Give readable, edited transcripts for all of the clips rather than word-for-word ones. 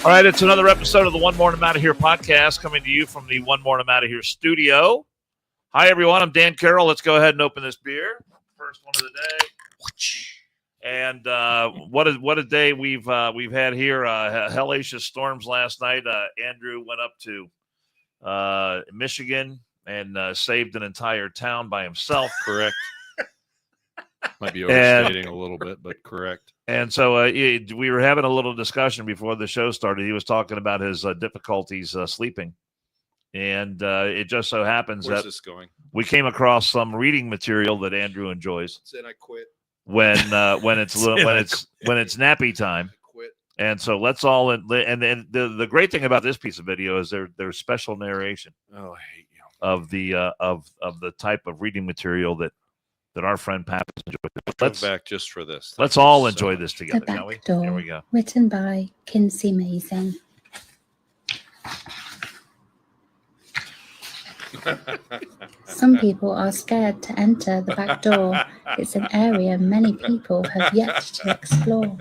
All right, it's another episode of the One More and I'm Out of Here podcast coming to you from the One More and I'm Out of Here studio. Hi, everyone. I'm Dan Carroll. Let's go ahead and open this beer. First one of the day. And what a day we've had here. Hellacious storms last night. Andrew went up to Michigan and saved an entire town by himself. Correct. Might be overstating a little bit, but correct. And so we were having a little discussion before the show started. He was talking about his difficulties sleeping. And it just so happens Where's that this going? we came across some reading material that Andrew enjoys. Said I quit. When it's nappy time. I quit. And so let's all and the great thing about this piece of video is there's special narration. Oh, I hate you. Of the type of reading material that our friend Pat enjoyed. Let's back just for this. Let's all enjoy this together, shall we? Door, Here we go. Written by Kinsey Mazing. Some people are scared to enter the back door. It's an area many people have yet to explore.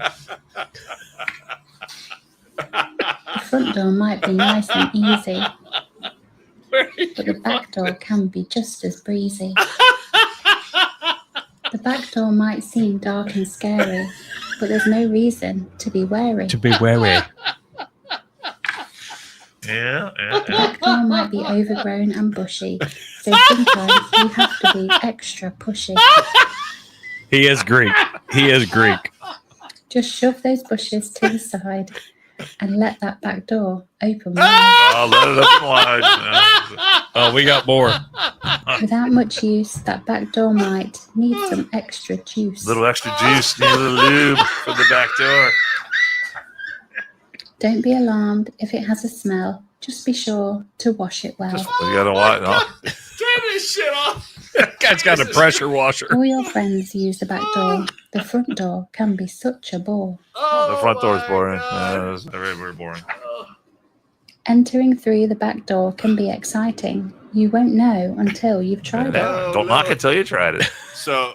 The front door might be nice and easy, but the back door can be just as breezy. The back door might seem dark and scary, but there's no reason to be wary. Yeah. The back door might be overgrown and bushy, so sometimes you have to be extra pushy. He is Greek. Just shove those bushes to the side and let that back door open wide. Oh, let it open wide. Oh, we got more. Without much use, that back door might need some extra juice. Little extra juice, need a little lube for the back door. Don't be alarmed if it has a smell. Just be sure to wash it well. You gotta watch. Turn this shit off. That guy's got a pressure washer. All your friends use the back door. The front door can be such a bore. The front door is boring. It's very, very boring. Entering through the back door can be exciting. You won't know until you've tried it. Don't knock it till you tried it. So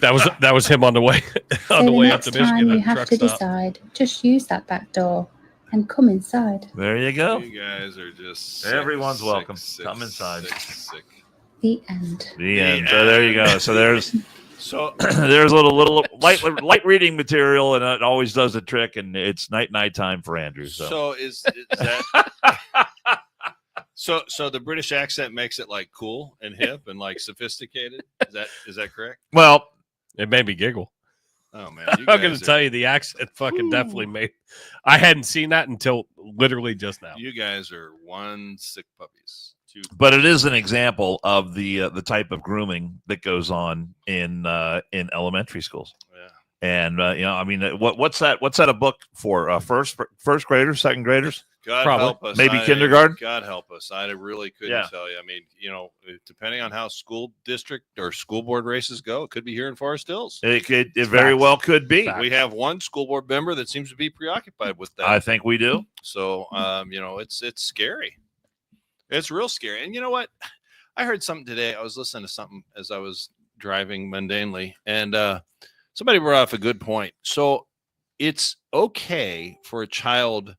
that was him on the way So the way up to next time Michigan. you have to decide, just use that back door and come inside. There you go. you guys are just sick, Everyone's sick, welcome. sick, Come inside. Sick. The end. The end. So there you go. So there's So there's a little light reading material, and it always does a trick. And it's night time for Andrew. So is that so the British accent makes it like cool and hip and like sophisticated? Is that correct? well, It made me giggle. Oh man, I'm going to tell you, the accent fucking definitely made. I hadn't seen that until literally just now. you guys are one sick puppies. Two. but it is an example of the type of grooming that goes on in elementary schools. Yeah. And I mean, what's that? What's that a book for? First graders, second graders? God Probably. help us. Maybe kindergarten? God help us. I really couldn't tell you. I mean, depending on how school district or school board races go, it could be here in Forest Hills. It very well could be. We have one school board member that seems to be preoccupied with that. I think we do. So, it's scary. It's real scary. And you know what? I heard something today. I was listening to something as I was driving mundanely, and somebody brought up a good point. So it's okay for a child,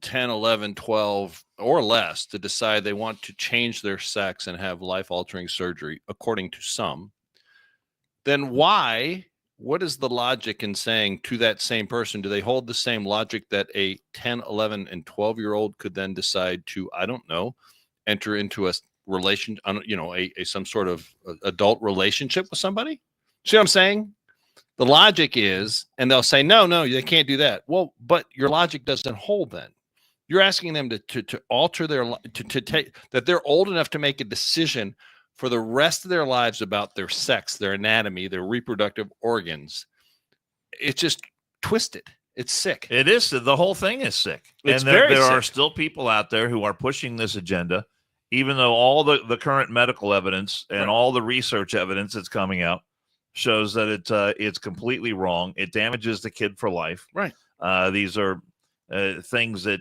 10, 11, 12 or less to decide they want to change their sex and have life-altering surgery, according to some. Then what is the logic in saying to that same person, do they hold the same logic that a 10, 11, and 12-year-old could then decide to, I don't know, enter into a relation, some sort of adult relationship with somebody? See what I'm saying? The logic is, and they'll say, no, they can't do that. Well, but your logic doesn't hold then. You're asking them to alter their, to take, that they're old enough to make a decision for the rest of their lives about their sex, their anatomy, their reproductive organs. It's just twisted. It's sick. It is. The whole thing is sick. It's and there very are sick. still people out there who are pushing this agenda, even though all the current medical evidence and all the research evidence that's coming out shows that it's completely wrong. It damages the kid for life. Right. These are things that,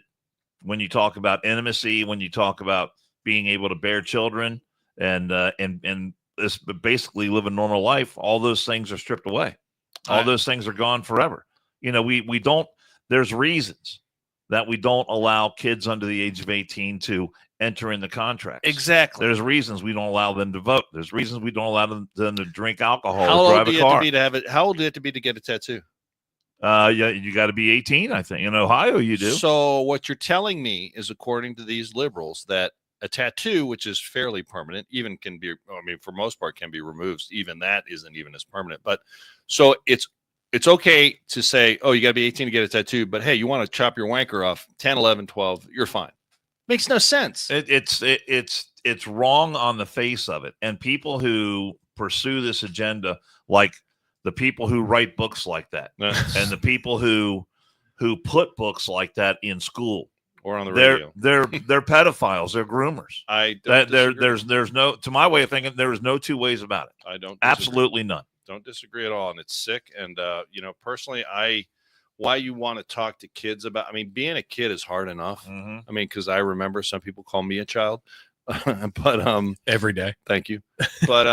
when you talk about intimacy, when you talk about being able to bear children and this basically live a normal life, all those things are stripped away. All those things are gone forever. We don't. There's reasons that we don't allow kids under the age of 18 to enter in the contracts. Exactly. There's reasons we don't allow them to vote. There's reasons we don't allow them to drink alcohol How or old drive do a you have car. to be to have it? How old do you have to be to get a tattoo? Yeah, you got to be 18, I think. In Ohio, you do. So what you're telling me is, according to these liberals, that a tattoo, which is fairly permanent, even can be, I mean, for most part, can be removed. Even that isn't even as permanent. But so it's okay to say, oh, you got to be 18 to get a tattoo. But hey, you want to chop your wanker off 10, 11, 12, you're fine. Makes no sense. It's wrong on the face of it. And people who pursue this agenda, like the people who write books like that, and the people who put books like that in school or on the radio, they're pedophiles. They're groomers. There's no, to my way of thinking, there is no two ways about it. I don't. Absolutely none. Don't disagree at all. And it's sick. And personally, why you want to talk to kids about, I mean, being a kid is hard enough. Mm-hmm. I mean, because I remember some people call me a child, but every day. Thank you. But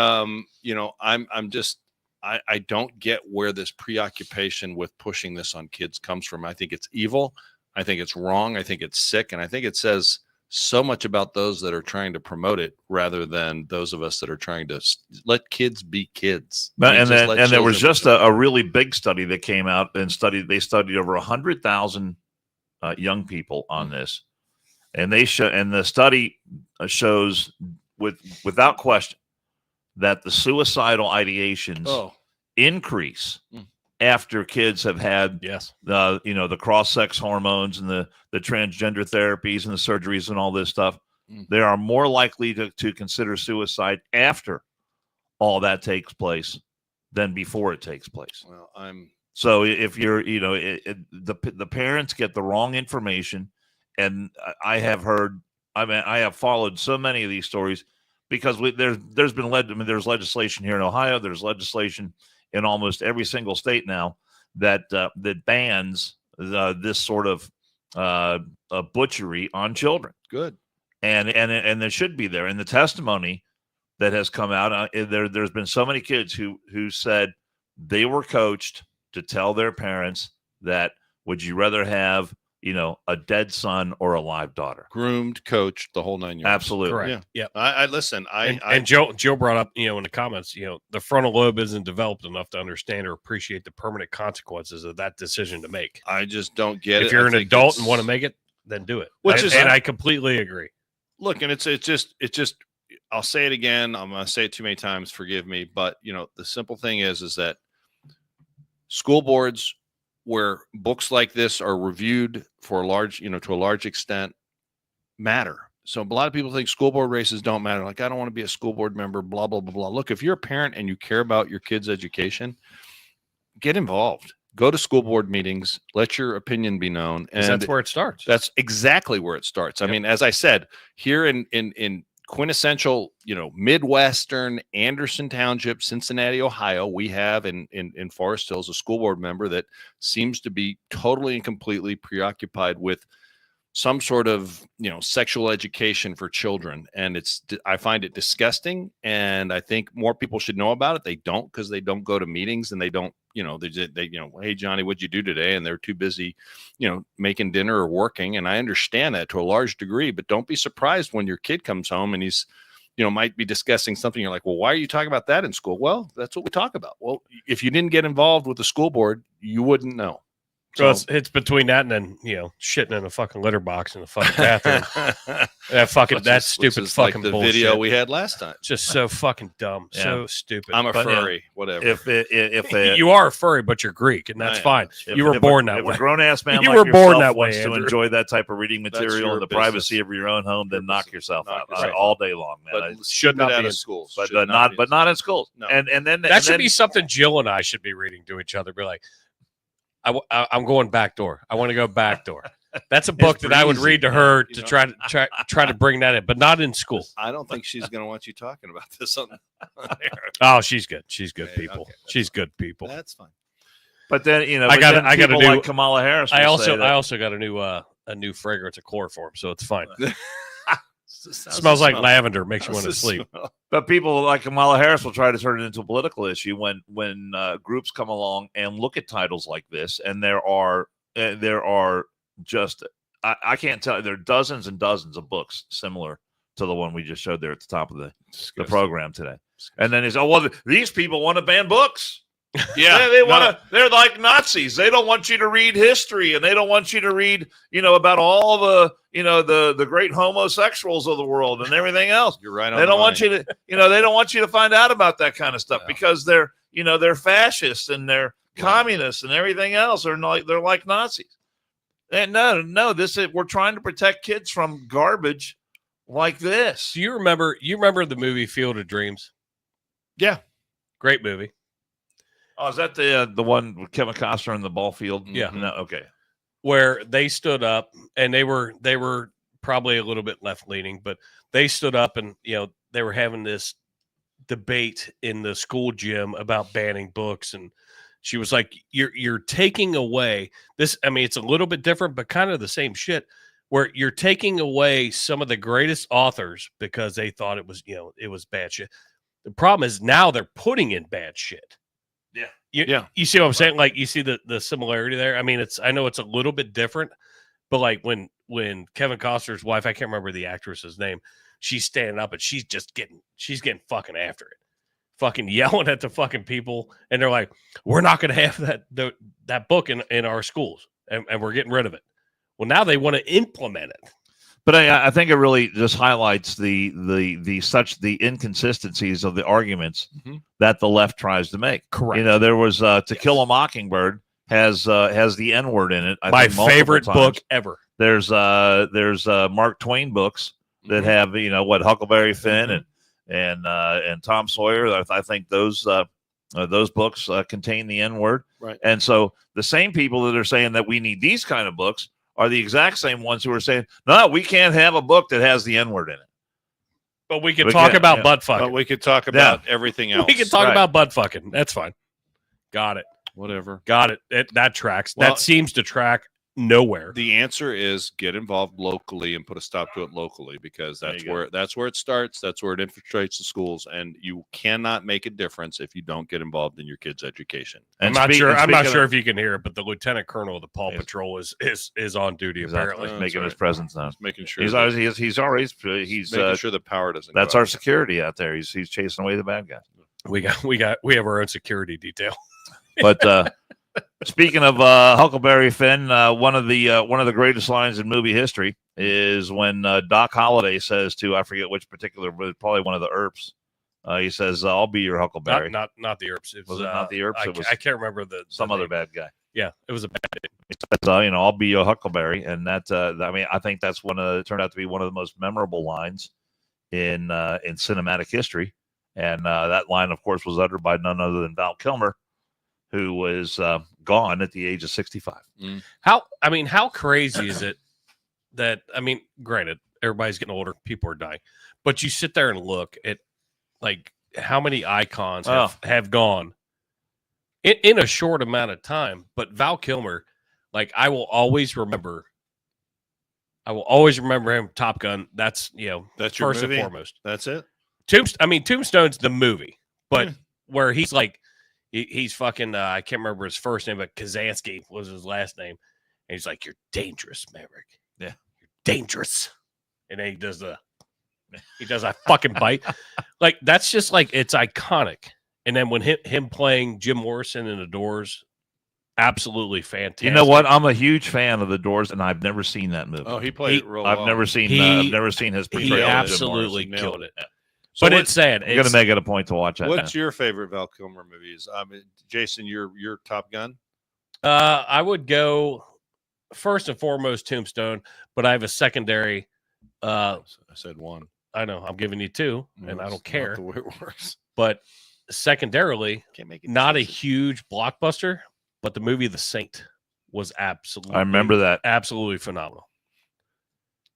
I don't get where this preoccupation with pushing this on kids comes from. I think it's evil. I think it's wrong. I think it's sick. And I think it says so much about those that are trying to promote it rather than those of us that are trying to let kids be kids. And there was just a really big study that came out and they studied over 100,000 young people on this. And the study shows without question that the suicidal ideations increase after kids have had the cross-sex hormones and the transgender therapies and the surgeries and all this stuff. They are more likely to consider suicide after all that takes place than before it takes place. Well, so if you're, the parents get the wrong information, and I have followed so many of these stories because there's legislation here in Ohio. There's legislation in almost every single state now that bans this sort of butchery on children. Good. And there should be there. In the testimony that has come out, there's been so many kids who said they were coached to tell their parents that, would you rather have a dead son or a live daughter? Groomed, coached, the whole 9 yards. Absolutely. Correct. Yeah. I listen. And Joe brought up, in the comments, the frontal lobe isn't developed enough to understand or appreciate the permanent consequences of that decision to make. I just don't get it. If you're an adult and want to make it, then do it. And I completely agree. Look, and it's just. I'll say it again. I'm going to say it too many times. Forgive me, but the simple thing is that school boards, where books like this are reviewed for a large, to a large extent, matter. So a lot of people think school board races don't matter. Like, I don't want to be a school board member, blah, blah, blah, blah. Look, if you're a parent and you care about your kids' education, get involved. Go to school board meetings. Let your opinion be known. And that's where it starts. That's exactly where it starts. I mean, as I said, here in quintessential, Midwestern Anderson Township, Cincinnati, Ohio, we have in Forest Hills a school board member that seems to be totally and completely preoccupied with some sort of, sexual education for children. And I find it disgusting. And I think more people should know about it. They don't, because they don't go to meetings and they don't, hey, Johnny, what'd you do today? And they're too busy, making dinner or working. And I understand that to a large degree, but don't be surprised when your kid comes home and he's, might be discussing something. You're like, well, why are you talking about that in school? Well, that's what we talk about. Well, if you didn't get involved with the school board, you wouldn't know. So it's between that and then, shitting in a fucking litter box in the fucking bathroom. That stupid fucking like the bullshit. video we had last time. Just so fucking dumb. Yeah. So stupid. I'm a furry, whatever. If you are a furry, but you're Greek, and that's fine. You were born that way. If a grown-ass man you like were born that wants way, to enjoy that type of reading material in the privacy of your own home, then knock yourself out all day long, man. But should not be in schools. But not in schools. No. And then that should be something Jill and I should be reading to each other. Be like, I'm going back door. I want to go back door. That's a book that I would read to her to try to bring that in, but not in school. I don't think she's going to want you talking about this on there. Oh, she's good. She's good people. Okay, she's good people. That's fine. But then I got a new like Kamala Harris. I also got a new fragrance of chloroform, so it's fine. Smells like lavender, makes you want to sleep. But people like Kamala Harris will try to turn it into a political issue when groups come along and look at titles like this, and there are just I can't tell. There are dozens and dozens of books similar to the one we just showed there at the top of the program today. And then he's, oh, well, these people want to ban books. Yeah, they want to. They're like Nazis. They don't want you to read history, and they don't want you to read, about all the, the great homosexuals of the world and everything else. You're right. They don't want you to, they don't want you to find out about that kind of stuff because they're, they're fascists and they're communists and everything else. They're like Nazis. And no, we're trying to protect kids from garbage like this. Do you remember the movie Field of Dreams? Yeah, great movie. Oh, is that the one with Kevin Costner in the ball field? Yeah. No, okay. Where they stood up, and they were probably a little bit left leaning, but they stood up, and they were having this debate in the school gym about banning books, and she was like, "You're taking away this." I mean, it's a little bit different, but kind of the same shit. Where you're taking away some of the greatest authors because they thought it was it was bad shit. The problem is now they're putting in bad shit. You see what I'm saying? Like, you see the similarity there. I mean, I know it's a little bit different, but like when Kevin Costner's wife, I can't remember the actress's name, she's standing up and she's getting fucking after it, fucking yelling at the fucking people, and they're like, "We're not going to have that book in our schools, and we're getting rid of it." Well, now they want to implement it. But I think it really just highlights the inconsistencies of the arguments that the left tries to make. Correct. There was To Kill a Mockingbird has the N-word in it. My favorite book ever. There's Mark Twain books that have Huckleberry Finn and Tom Sawyer. I think those books contain the N-word. Right. And so the same people that are saying that we need these kind of books are the exact same ones who are saying, no, we can't have a book that has the N-word in it. But we can talk about butt fucking. But we could talk about everything else. We can talk about butt fucking. That's fine. Got it. Whatever. Got it. That tracks. Well, that seems to track nowhere. The answer is get involved locally and put a stop to it locally, because that's where it starts. That's where it infiltrates the schools, and you cannot make a difference if you don't get involved in your kids' education. I'm not sure if you can hear it, but the lieutenant colonel of the Paw Patrol is on duty apparently, making his presence known. Making sure he's making sure the power doesn't. That's our security out there. He's chasing away the bad guys. We have our own security detail. But speaking of Huckleberry Finn, one of the greatest lines in movie history is when Doc Holliday says to, I forget which particular, but probably one of the Earps. He says, "I'll be your Huckleberry." Not the Earps. Was it not the Earps? I can't remember some other bad guy. Yeah, it was a bad name. He says, "I'll be your Huckleberry," and that I think that's turned out to be one of the most memorable lines in cinematic history. And that line, of course, was uttered by none other than Val Kilmer, who was gone at the age of 65. How crazy is it that, granted, everybody's getting older, people are dying, but you sit there and look at like how many icons have gone in a short amount of time. But Val Kilmer, like, I will always remember him. Top Gun. That's that's first your movie? And foremost. That's it. Tombstone's the movie, but where he's like, he's fucking, I can't remember his first name, but Kazansky was his last name. And he's like, "You're dangerous, Maverick. Yeah. You're dangerous." And then he does a fucking bite. Like, that's just like, it's iconic. And then when him playing Jim Morrison in The Doors, absolutely fantastic. You know what? I'm a huge fan of The Doors, and I've never seen that movie. Oh, he played it real I've well. never seen his portrayal. He of Jim absolutely Morrison. killed it. So but it's sad. I'm going to make it a point to watch that. What's your favorite Val Kilmer movies? Jason, your Top Gun? I would go first and foremost Tombstone, but I have a secondary. I said one. I know. I'm giving you two, and I don't care. Not the way it works. But secondarily, Can't make it not a huge blockbuster, but the movie The Saint was absolutely. I remember that. Absolutely phenomenal.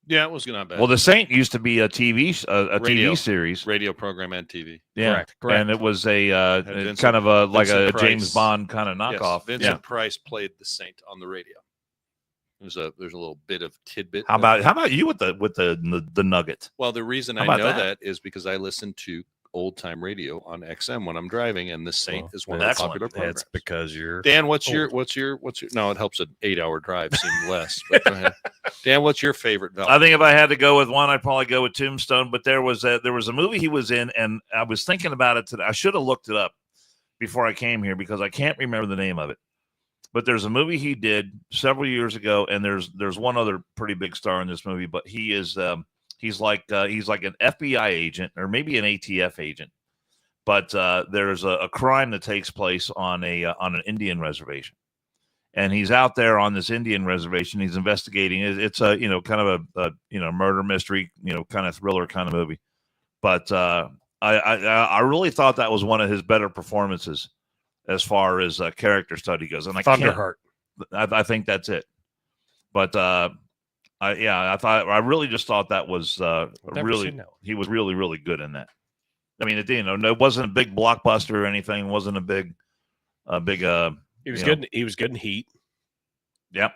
Yeah, it was not bad. Well, The Saint used to be a TV Radio. TV series, radio program and TV. yeah, Correct. And it was Vincent- kind of a Vincent Price. James Bond kind of knockoff. Yes, Vincent Price played the Saint on the radio. There's a little bit of tidbit. How about you with the nugget? Well, the reason How I about know that? that is because I listened to old time radio on XM when I'm driving, and this Saint is one of the excellent. popular programs. That's because you're Dan, what's old. your no, it helps an 8-hour drive seem less. But go ahead. Dan, what's your favorite Val? I think if I had to go with one, I'd probably go with Tombstone. But there was a movie he was in, and I was thinking about it today. I should have looked it up before I came here because I can't remember the name of it. But there's a movie he did several years ago, and there's one other pretty big star in this movie. But he is he's like an FBI agent or maybe an ATF agent. But there's a crime that takes place on an Indian reservation, and he's out there on this Indian reservation. He's investigating. It's a kind of a murder mystery, kind of thriller kind of movie. But I really thought that was one of his better performances as far as character study goes. And Thunderheart. I think that's it. But I really just thought that was he was really, really good in that. I mean, it wasn't a big blockbuster or anything. It wasn't a big. He was good. He was good in Heat. Yep.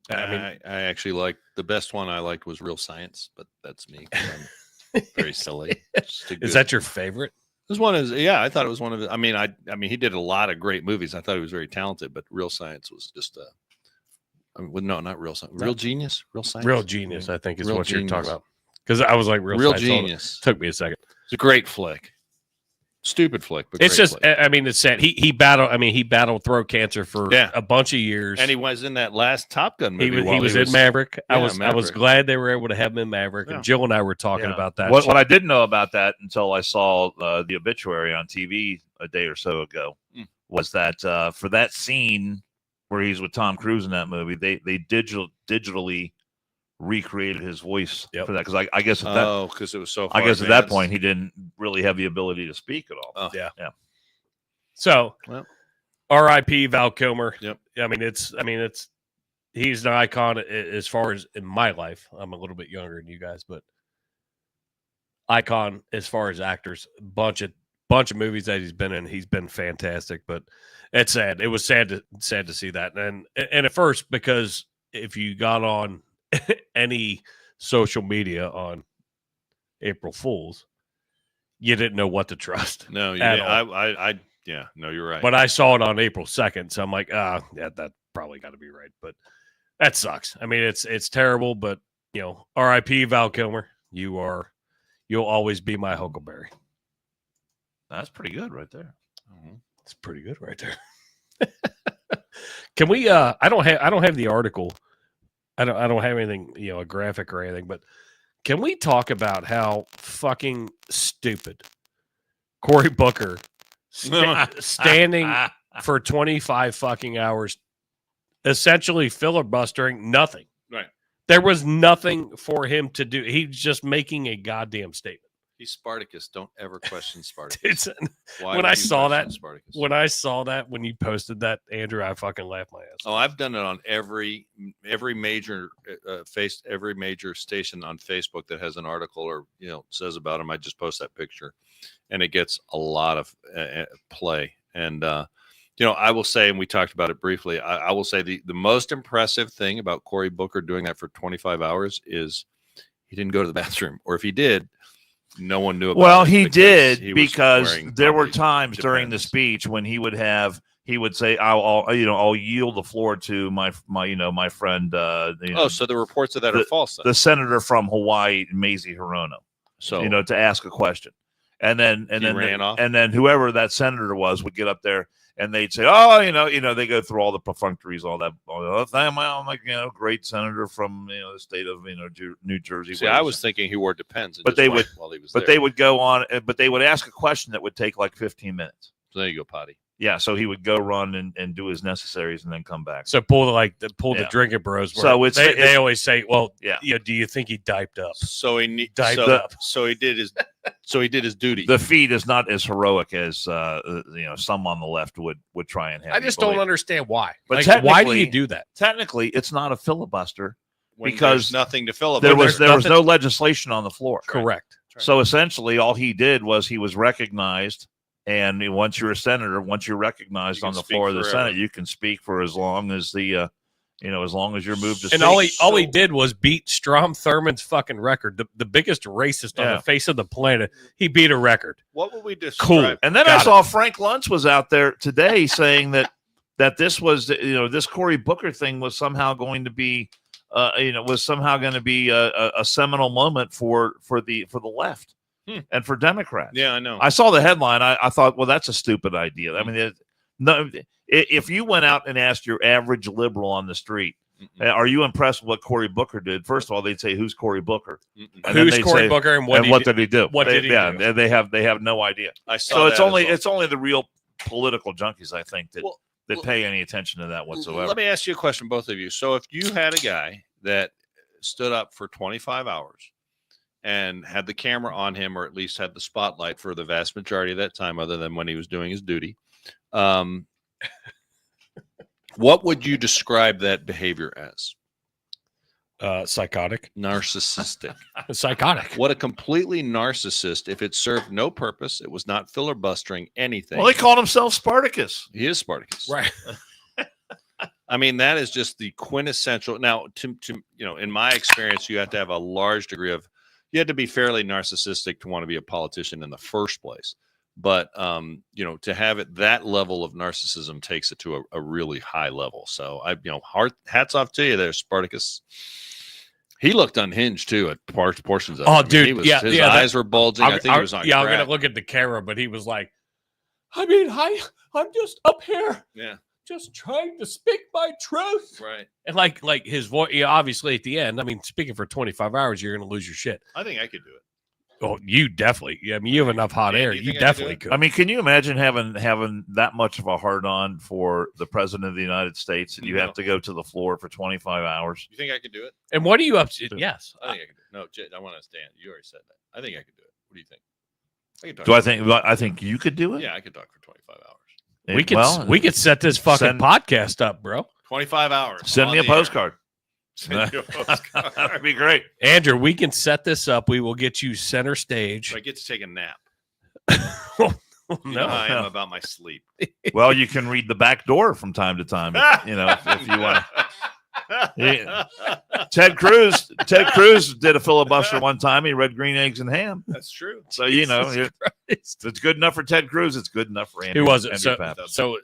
I actually liked the best one. I liked was Real Science, but that's me. I'm very silly. Is that your favorite? This one is, I thought it was one of the, I mean, he did a lot of great movies. I thought he was very talented, but Real Science was just no, not Real Science. Real Genius? Real Science? Real Genius, I think is Real what Genius. you're talking about. Because I was like, Real Science. Genius. Took me a second. It's a great flick. Stupid flick, but it's great just, flick. I mean, it's sad. He battled throat cancer for a bunch of years. And he was in that last Top Gun movie. He was in Maverick. Yeah, I was glad they were able to have him in Maverick. Yeah. And Jill and I were talking about that. What I didn't know about that until I saw the obituary on TV a day or so ago was that for that scene where he's with Tom Cruise in that movie, they digitally recreated his voice for that, because I guess because it was so far I guess advanced. at that point he didn't really have the ability to speak at all. Yeah. So, R.I.P. Val Kilmer. Yep. I mean, he's an icon as far as in my life. I'm a little bit younger than you guys, but icon as far as actors. Bunch of movies that he's been in. He's been fantastic, but it's sad. It was sad to see that, and at first, because if you got on any social media on April Fools, you didn't know what to trust. No, no, you're right. But I saw it on April 2nd, so I'm like, that probably got to be right. But that sucks. I mean, it's terrible, but R.I.P. Val Kilmer. You'll always be my Huckleberry. That's pretty good right there. It's pretty good right there. Can we? I don't have the article. I don't have anything, a graphic or anything, but can we talk about how fucking stupid Cory Booker standing for 25 fucking hours, essentially filibustering nothing. Right. There was nothing for him to do. He's just making a goddamn statement. He's Spartacus. Don't ever question Spartacus. When I saw that, when you posted that, Andrew, I fucking laughed my ass off. Oh, I've done it on every major every major station on Facebook that has an article or says about him. I just post that picture, and it gets a lot of play. And I will say, and we talked about it briefly, I will say the most impressive thing about Cory Booker doing that for 25 hours is he didn't go to the bathroom, or if he did, no one knew about it. Well, he did, because there were probably times during the speech when he would say, I'll yield the floor to my friend. So the reports of that are false then. The senator from Hawaii, Mazie Hirono. So to ask a question, and then ran off, and then whoever that senator was would get up there and they'd say, they go through all the perfunctories, all that. I'm like, great senator from the state of New Jersey. See, I was thinking he wore Depends, but they would they would go on, but they would ask a question that would take like 15 minutes. So there you go, Potty. Yeah, so he would go run and do his necessaries and then come back. So pull the drinking bros. So they always say, well, do you think he diped up? So he up. So he did his duty. The feat is not as heroic as some on the left would try and have. I just don't understand why. But why do you do that? Technically, it's not a filibuster because there's nothing to filibuster. There was no legislation on the floor. Correct. Right. So essentially, all he did was he was recognized. And once you're a senator, once you're recognized on the floor of the Senate, you can speak for as long as the as long as you're moved to and all he did was beat Strom Thurmond's fucking record, the biggest racist on the face of the planet. He beat a record. What would we describe? Cool. And then I saw Frank Luntz was out there today saying that this was, this Cory Booker thing was somehow going to be, a seminal moment for the left and for Democrats. Yeah, I know. I saw the headline. I thought, well, that's a stupid idea. I mean, if you went out and asked your average liberal on the street, are you impressed with what Cory Booker did? First of all, they'd say, "Who's Cory Booker?" And who's Cory Booker, and what did he do? What did he do? They have no idea. So it's only the real political junkies, I think, that pay any attention to that whatsoever. Let me ask you a question, both of you. So if you had a guy that stood up for 25 hours and had the camera on him, or at least had the spotlight for the vast majority of that time, other than when he was doing his duty, what would you describe that behavior as? Psychotic. Narcissistic. Psychotic. What a completely narcissist. If it served no purpose, it was not filibustering anything. Well, they called himself Spartacus. He is Spartacus. Right. I mean, that is just the quintessential. Now, to in my experience, you have to have a large degree of, you have to be fairly narcissistic to want to be a politician in the first place. But, to have it, that level of narcissism takes it to a really high level. So hats off to you there, Spartacus. He looked unhinged too at portions of it. Oh, dude. His eyes were bulging. I think he was on crack. I'm going to look at the camera, but he was like, I'm just up here. Yeah. Just trying to speak my truth. Right. And like his voice, obviously at the end, I mean, speaking for 25 hours, you're going to lose your shit. I think I could do it. Oh, you definitely. I mean, you have enough hot air. You definitely could. I mean, can you imagine having that much of a hard on for the president of the United States, and you have to go to the floor for 25 hours? You think I could do it? And what are you up to? Yes. I think I could do it. No, Jay, I want to stand. You already said that. I think I could do it. What do you think? I think you could do it? Yeah, I could talk for 25 hours. We could set this fucking podcast up, bro. 25 hours. Send me a postcard. That'd be great. Andrew, we can set this up. We will get you center stage. I get to take a nap. No, I am about my sleep. Well, you can read The Back Door from time to time, if you want. Yeah. Ted Cruz did a filibuster one time. He read Green Eggs and Ham. That's true. So if it's good enough for Ted Cruz, it's good enough for Andrew. Who was it? Andrew So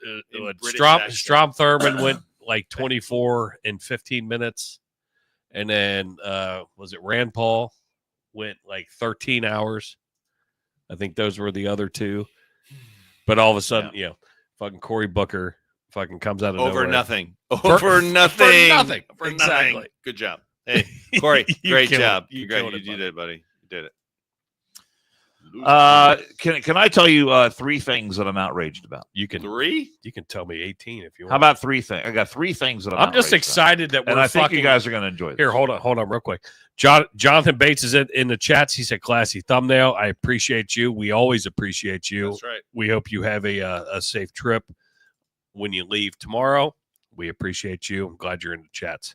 Strom Thurmond went like 24 and 15 minutes. And then was it Rand Paul went like 13 hours? I think those were the other two. But all of a sudden, fucking Cory Booker fucking comes out of nowhere. Nothing. For nothing. Exactly. Good job. Hey, Corey, great job. You did it, buddy. You did it. Can I tell you 3 things that I'm outraged about? You can 3? You can tell me 18 if you want. How about 3 things? I got 3 things that I'm just excited that we're and I think you guys are going to enjoy this. Here, hold on real quick. Jonathan Bates is in the chats. He said, "Classy thumbnail. I appreciate you. We always appreciate you. That's right. We hope you have a safe trip when you leave tomorrow. We appreciate you. I'm glad you're in the chats."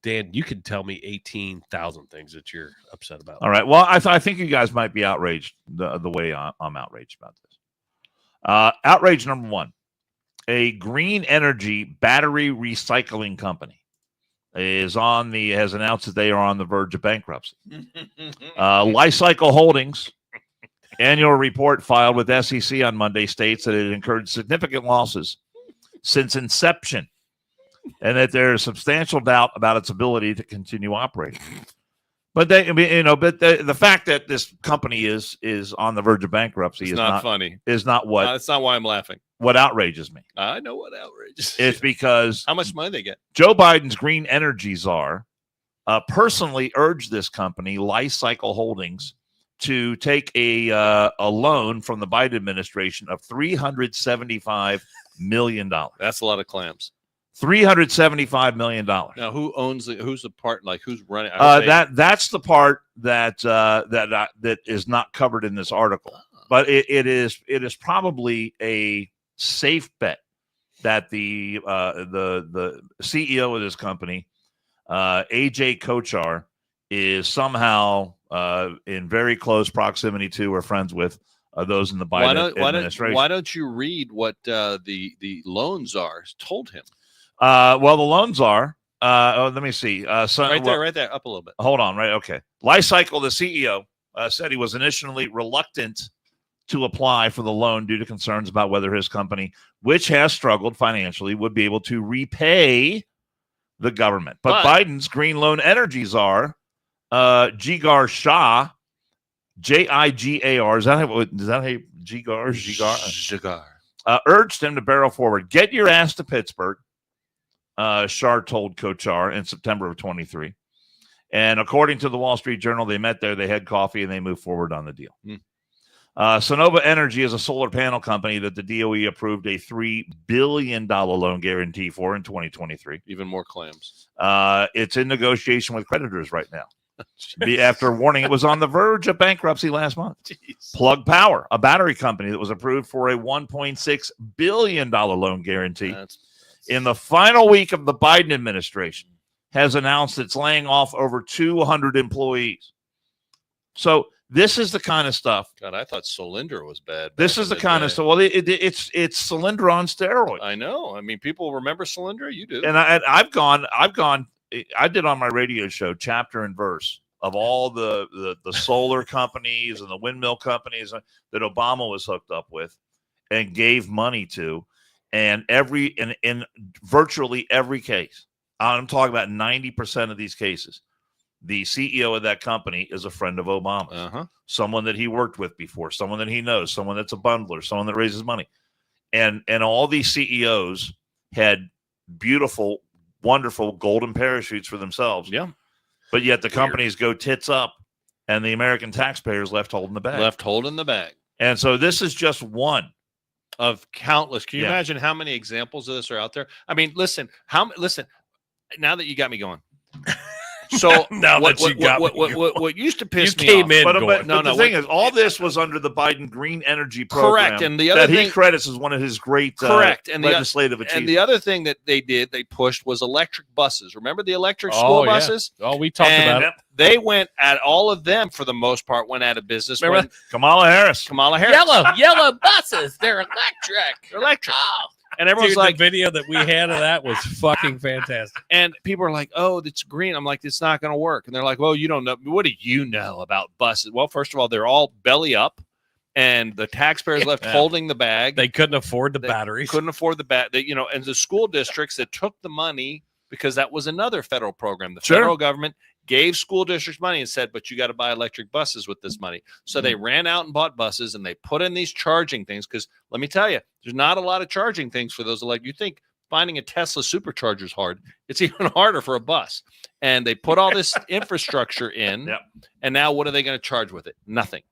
Dan, you can tell me 18,000 things that you're upset about. All right. Well, I think you guys might be outraged the way I'm outraged about this. Outrage number 1. A green energy battery recycling company has announced that they are on the verge of bankruptcy. Lifecycle Holdings annual report filed with SEC on Monday states that it incurred significant losses since inception, and that there is substantial doubt about its ability to continue operating. But the fact that this company is on the verge of bankruptcy is not funny. Is not what. That's not why I'm laughing. What outrages me? I know what outrages. It's because how much money they get. Joe Biden's green energy czar personally urged this company, Lifecycle Holdings, to take a loan from the Biden administration of $375 million. That's a lot of clams. $375 million. Now, who owns who's the part? Like, who's running? That's the part that is not covered in this article. But it is probably a safe bet that the CEO of this company, AJ Kochar, is somehow in very close proximity to or friends with those in the Biden administration. Why don't you read what the loans are told him? Well, the loans are. Let me see. Right there, up a little bit. Hold on, right? Okay. Lifecycle, the CEO, said he was initially reluctant to apply for the loan due to concerns about whether his company, which has struggled financially, would be able to repay the government. But Biden's green loan energy czar, Jigar Shah, Jigar, is that how Jigar? Urged him to barrel forward. Get your ass to Pittsburgh, Shah told Kochar in September of 23. And according to the Wall Street Journal, they met there, they had coffee, and they moved forward on the deal. Sonova Energy is a solar panel company that the DOE approved a $3 billion loan guarantee for in 2023. Even more claims. It's in negotiation with creditors right now. After warning it was on the verge of bankruptcy last month. Jeez. Plug Power, a battery company that was approved for a $1.6 billion loan guarantee in the final week of the Biden administration, has announced it's laying off over 200 employees. So this is the kind of stuff. God, I thought Solyndra was bad. This is the kind of stuff. Well, it's Solyndra on steroids. I know. I mean, people remember Solyndra. You do. And I've gone. I did on my radio show chapter and verse of all the solar companies and the windmill companies that Obama was hooked up with and gave money to, and in virtually every case, I'm talking about 90% of these cases, the CEO of that company is a friend of Obama's, someone that he worked with before, someone that he knows, someone that's a bundler, someone that raises money. And all these CEOs had beautiful, wonderful golden parachutes for themselves. Yeah. But yet the companies go tits up and the American taxpayers left holding the bag. And so this is just one of countless. Can you imagine how many examples of this are out there? I mean, listen, now that you got me going. So what used to piss me off? But the thing is, all this was under the Biden Green Energy Program. Correct, and the other thing he credits as one of his great legislative achievements. And the other thing that they pushed was electric buses. Remember the electric school buses? Oh, we talked about it. They went at all of them for the most part went out of business. Remember Kamala Harris? Yellow buses. They're electric. Oh. And everyone's the video that we had of that was fucking fantastic. And people are like, oh, it's green. I'm like, it's not going to work. And they're like, well, you don't know. What do you know about buses? Well, first of all, they're all belly up. And the taxpayers left holding the bag. They couldn't afford the batteries. Couldn't afford the and the school districts that took the money, because that was another federal program. The federal government gave school districts money and said, but you got to buy electric buses with this money. So they ran out and bought buses, and they put in these charging things. Because let me tell you, there's not a lot of charging things for those. You think finding a Tesla supercharger is hard. It's even harder for a bus. And they put all this infrastructure in. And now what are they going to charge with it? Nothing.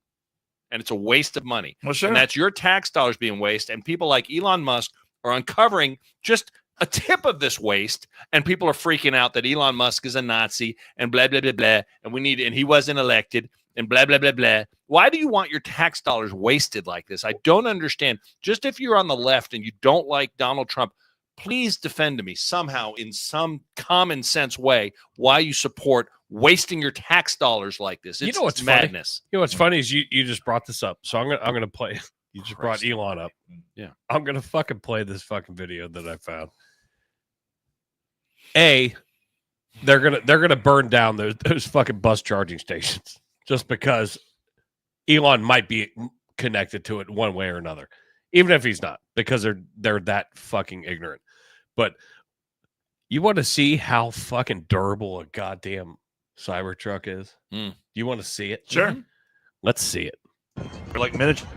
And it's a waste of money. Well, sure. And that's your tax dollars being wasted. And people like Elon Musk are uncovering just a tip of this waste, and people are freaking out that Elon Musk is a Nazi and blah, blah, blah, blah, and he wasn't elected and blah, blah, blah, blah. Why do you want your tax dollars wasted like this? I don't understand. Just if you're on the left and you don't like Donald Trump, please defend to me somehow in some common sense way why you support wasting your tax dollars like this. It's madness. Funny? You know what's funny is you just brought this up, so I'm gonna play. You just brought Elon up. Yeah, I'm gonna fucking play this fucking video that I found. They're gonna burn down those fucking bus charging stations just because Elon might be connected to it one way or another, even if he's not, because they're that fucking ignorant. But you want to see how fucking durable a goddamn Cybertruck is? You want to see it? Sure. Mm-hmm. Let's see it. We're like miniature.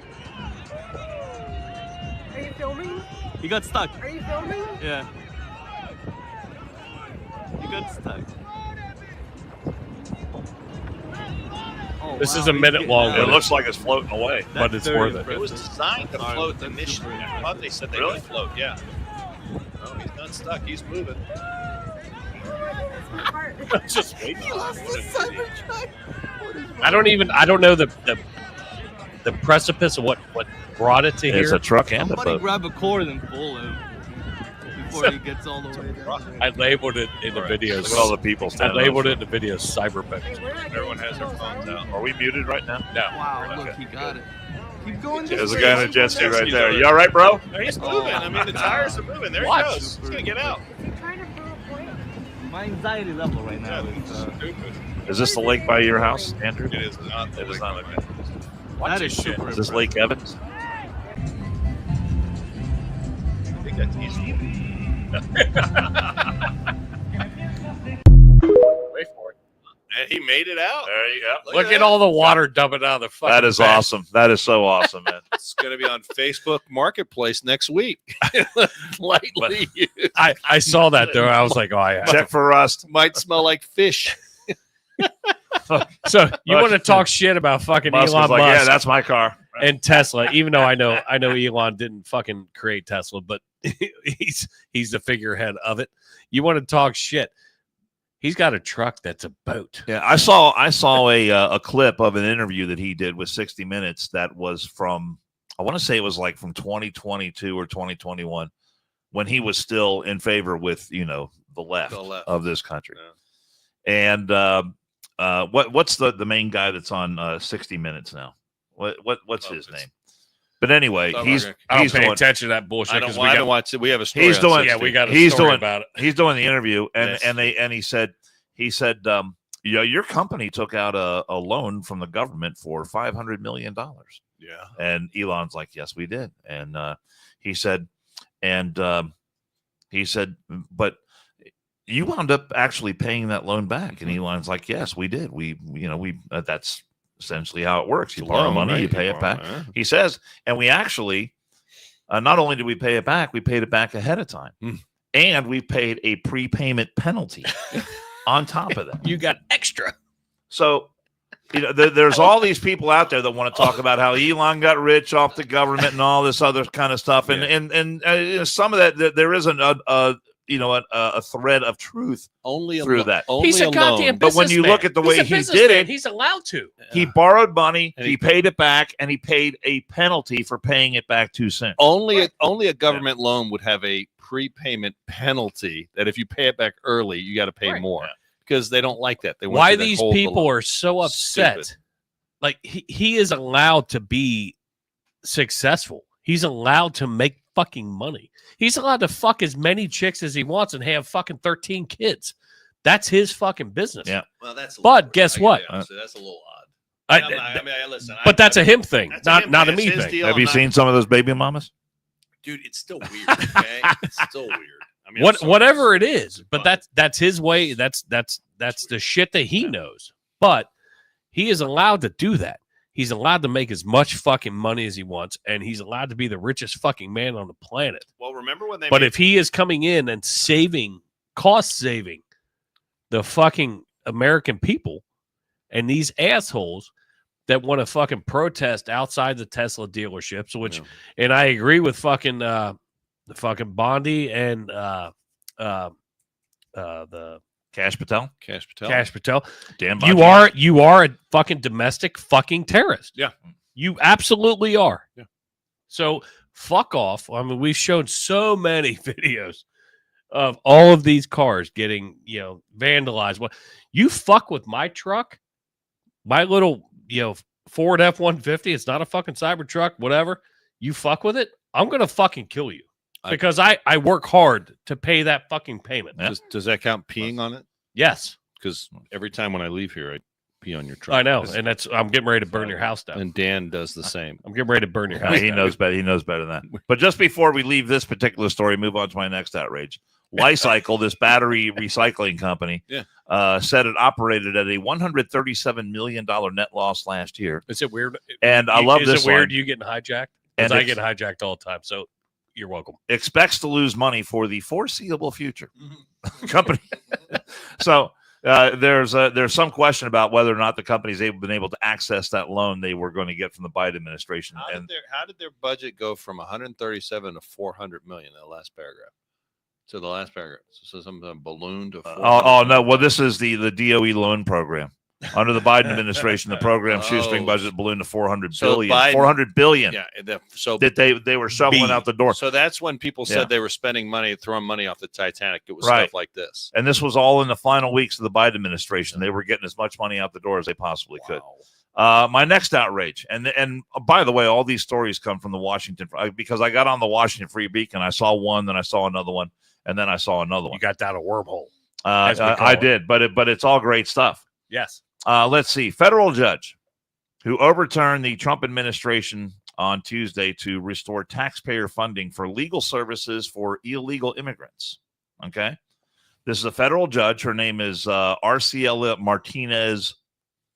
Are you filming? You got stuck. Are you filming? Yeah. You got stuck. Oh, this is a minute long. It looks like it's floating away, but it's worth it. It was designed to float initially. I thought they said they would float. Yeah. Oh, he's not stuck. He's moving. Just wait. He lost the Cybertruck. I don't know the precipice of what brought it to here. It's a truck and a Somebody boat. grab a cord and pull him before he gets all the way down. I labeled it in the videos. Look at all the people. I labeled it in the videos cyberpunk. Everyone has their phones out. Are we muted right now? No. Wow, look, he got it. Keep going. There's a guy in a jet ski right there. You all right, bro? He's moving. I mean, the tires are moving. There he goes. He's going to get out. My anxiety level right now is Stupid. Is this the lake by your house, Andrew? It is not. It is not. that is shit. super Is this impressive. Lake Evans? I think that's easy. Wait for it. And he made it out. There you go. Look at all the water dumping out of the fucking That is bed. awesome. That is so awesome, man. It's going to be on Facebook Marketplace next week. Lightly. I saw that though. I was like, oh yeah. Check for rust. Might smell like fish. So you want to talk shit about fucking Musk Elon was like, Musk yeah, that's my car. and Tesla, even though I know Elon didn't fucking create Tesla, but he's the figurehead of it. You want to talk shit. He's got a truck that's a boat. Yeah, I saw a clip of an interview that he did with 60 Minutes that was from, I want to say it was like from 2022 or 2021 when he was still in favor with, the left, of this country. Yeah. And what's the main guy that's on 60 Minutes now? What's his name? But anyway, I he's I don't pay doing, attention to that bullshit. I don't 'cause watch it. We have a story. He's on doing- 60. Yeah, we got a He's story doing- about it. he's doing the interview Yes. and he said your company took out a loan from the government for $500 million. Yeah. And Elon's like, yes, we did. And he said, but you wound up actually paying that loan back. And Elon's like, yes, we did. We that's essentially how it works. You It's a borrow loan, money, right? you pay You it borrow, back. yeah. He says, and we actually, not only did we pay it back, we paid it back ahead of time. Hmm. And we paid a prepayment penalty on top of that. You got extra. So, there's all these people out there that want to talk about how Elon got rich off the government and all this other kind of stuff. And some of that, there isn't a thread of truth Only through that. Only He's a loan. goddamn But when you businessman. look at the way He's a he businessman. did it, he's allowed to. He borrowed money, And he paid it back, and he paid a penalty for paying it back too soon. Only a government loan would have a prepayment penalty that if you pay it back early, you got to pay Right. more because they don't like that. They want Why you to these hold the people loan. are so upset? Stupid. Like he is allowed to be successful. He's allowed to make fucking money. He's allowed to fuck as many chicks as he wants and have fucking 13 kids. That's his fucking business. Yeah. Well, that's. A But little weird. guess I gotta what? be honest with you, that's a little odd. Listen. But that's a him thing, That's not him not a thing. me It's his thing. deal. Have you I'm not- seen some of those baby mamas? Dude, it's still weird. Okay, it's still weird. I mean, I'm sorry. Whatever it is, It's but fine. that's his way. That's the shit that he knows. But he is allowed to do that. He's allowed to make as much fucking money as he wants, and he's allowed to be the richest fucking man on the planet. Well, remember when they? But made- if he is coming in and cost saving the fucking American people and these assholes that want to fucking protest outside the Tesla dealerships, which, and I agree with fucking the fucking Bondi and the Cash Patel? Cash Patel, Cash Patel, Dan you are a fucking domestic fucking terrorist. Yeah. You absolutely are. Yeah. So fuck off. I mean, we've shown so many videos of all of these cars getting, vandalized. Well, you fuck with my truck, my little, Ford F-150. It's not a fucking Cybertruck, whatever. You fuck with it, I'm going to fucking kill you. Because I work hard to pay that fucking payment. Yeah. Does that count peeing on it? Yes, Because every time when I leave here, I pee on your truck. I know. And I'm getting ready to burn your house down. And Dan does the same. I'm getting ready to burn your Yeah, house he down. knows better. He knows better than that. But just before we leave this particular story, move on to my next outrage. Lycycle, this battery recycling company, said it operated at a $137 million net loss last year. Is it weird? And I love Is this it weird line. you getting hijacked? And Because I it's- get hijacked all the time. So you're welcome. Expects to lose money for the foreseeable future. Company. So there's some question about whether or not the company's been able to access that loan they were going to get from the Biden administration. How did their budget go from 137 to 400 million in the last paragraph? So the last paragraph. So something ballooned to 400 no. Well, this is the DOE loan program. Under the Biden administration, the program shoestring Oh. budget ballooned to 400 So billion. Biden- 400 billion Yeah. So that they were shoveling out the door. So that's when people said Yeah. they were spending money, throwing money off the Titanic. It was Right. stuff like this. And this was all in the final weeks of the Biden administration. They were getting as much money out the door as they possibly could. My next outrage, and by the way, all these stories come from the Washington, because I got on the Washington Free Beacon. I saw one, then I saw another one, and then I saw another one. You got down a wormhole. as we call I it. did, but it's all great stuff. Yes. Let's see. Federal judge who overturned the Trump administration on Tuesday to restore taxpayer funding for legal services for illegal immigrants. Okay. This is a federal judge. Her name is Arciela Martinez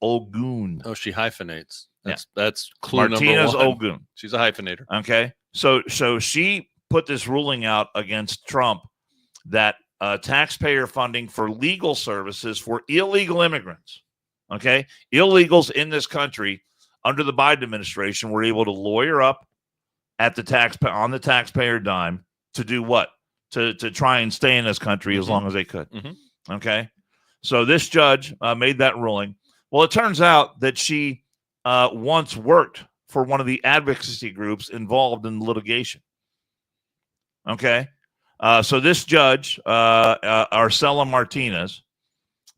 Ogun. Oh, she hyphenates. Yeah. That's clue Martinez number one. Ogun. She's a hyphenator. Okay. So she put this ruling out against Trump that taxpayer funding for legal services for illegal immigrants. Okay. Illegals in this country under the Biden administration were able to lawyer up at the on the taxpayer dime to do what? To try and stay in this country as long as they could. Okay. So this judge made that ruling. Well, it turns out that she once worked for one of the advocacy groups involved in litigation. Okay. So this judge, Arcela Martinez,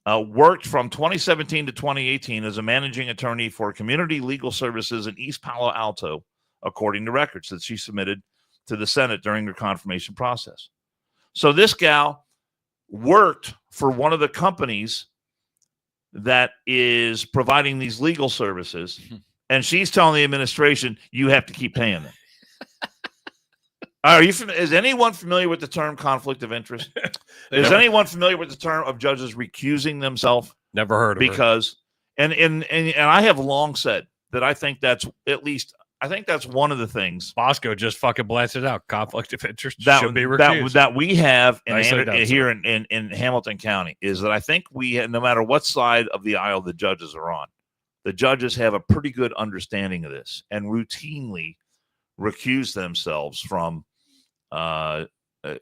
worked from 2017 to 2018 as a managing attorney for community legal services in East Palo Alto, according to records that she submitted to the Senate during her confirmation process. So this gal worked for one of the companies that is providing these legal services, and she's telling the administration, you have to keep paying them. Is anyone familiar with the term conflict of interest? Is anyone familiar with the term of judges recusing themselves? Never heard of because, and I have long said that I think that's one of the things. Bosco just fucking blasted out. Conflict of interest should be recused. That we have Here in Hamilton County is that I think no matter what side of the aisle the judges are on, the judges have a pretty good understanding of this and routinely recuse themselves from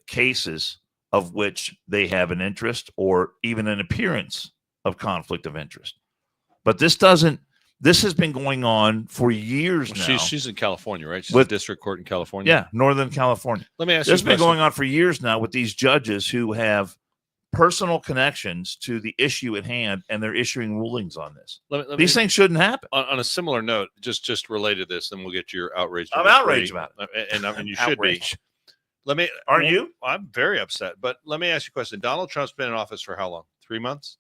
cases of which they have an interest or even an appearance of conflict of interest. But this has been going on for years now. She's in California, right? She's a district court in California. Yeah, Northern California. Let me ask you. This has been going on for years now with these judges who have personal connections to the issue at hand, and they're issuing rulings on this. These things shouldn't happen. On a similar note, just related to this, then we'll get to your outrage. I'm outraged about it, and I mean you should be. Aren't you? I'm very upset. But let me ask you a question. Donald Trump's been in office for how long? 3 months?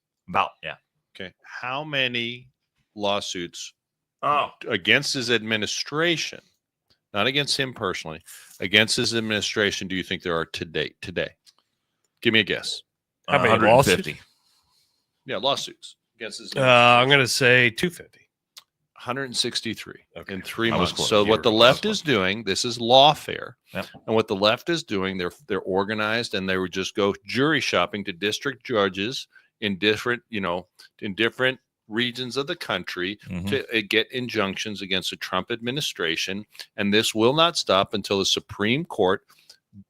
Yeah. Okay. How many lawsuits Oh. against his administration, not against him personally, against his administration, do you think there are today? Give me a guess. How many 150. lawsuits? Yeah, lawsuits against his I'm going to say 250. 163 Okay. in 3 I was months. close. So You what were the close. left is doing, this is lawfare. Yep. And what the left is doing, they're organized, and they would just go jury shopping to district judges in different regions of the country to get injunctions against the Trump administration. And this will not stop until the Supreme Court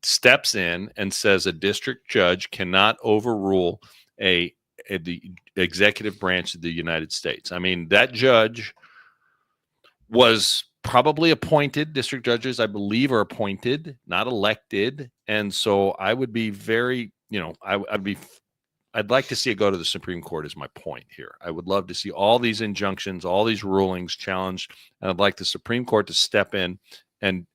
steps in and says a district judge cannot overrule the executive branch of the United States. I mean, that judge was probably appointed. District judges, I believe, are appointed, not elected. And so I would be very, I'd like to see it go to the Supreme Court is my point here. I would love to see all these injunctions, all these rulings challenged. And I'd like the Supreme Court to step in and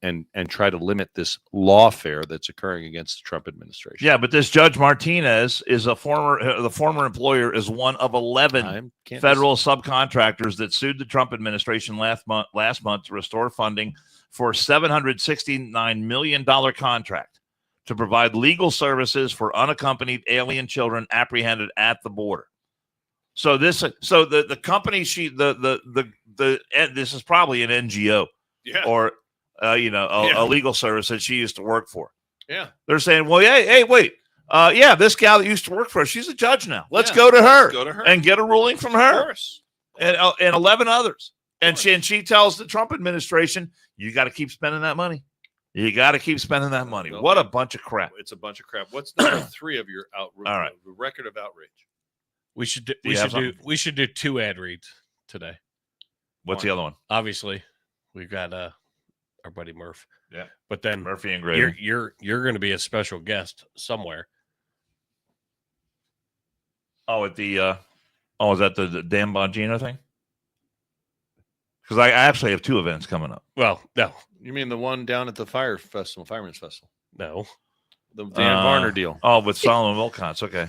try to limit this lawfare that's occurring against the Trump administration. Yeah, but this Judge Martinez is the former employer is one of 11 federal subcontractors that sued the Trump administration last month to restore funding for a $769 million contract to provide legal services for unaccompanied alien children apprehended at the border. So the company this is probably an NGO or a legal service that she used to work for. Yeah. They're saying, well, hey, wait. This gal that used to work for us, she's a judge now. Let's go to her and get a ruling from her. Of course. And 11 others. And she tells the Trump administration, you got to keep spending that money. You got to keep spending that money. What a bunch of crap. It's a bunch of crap. What's number 3 of your record of outrage? We should do 2 ad reads today. What's the other one? Obviously, we've got our buddy Murph. Yeah. But then Murphy engraving. You're going to be a special guest somewhere. Oh, at the is that the Dan Bongino thing? Because I actually have 2 events coming up. Well, no. You mean the one down at the Fireman's Festival? No. The Dan Varner deal. Oh, with Solomon Wilcots. Okay.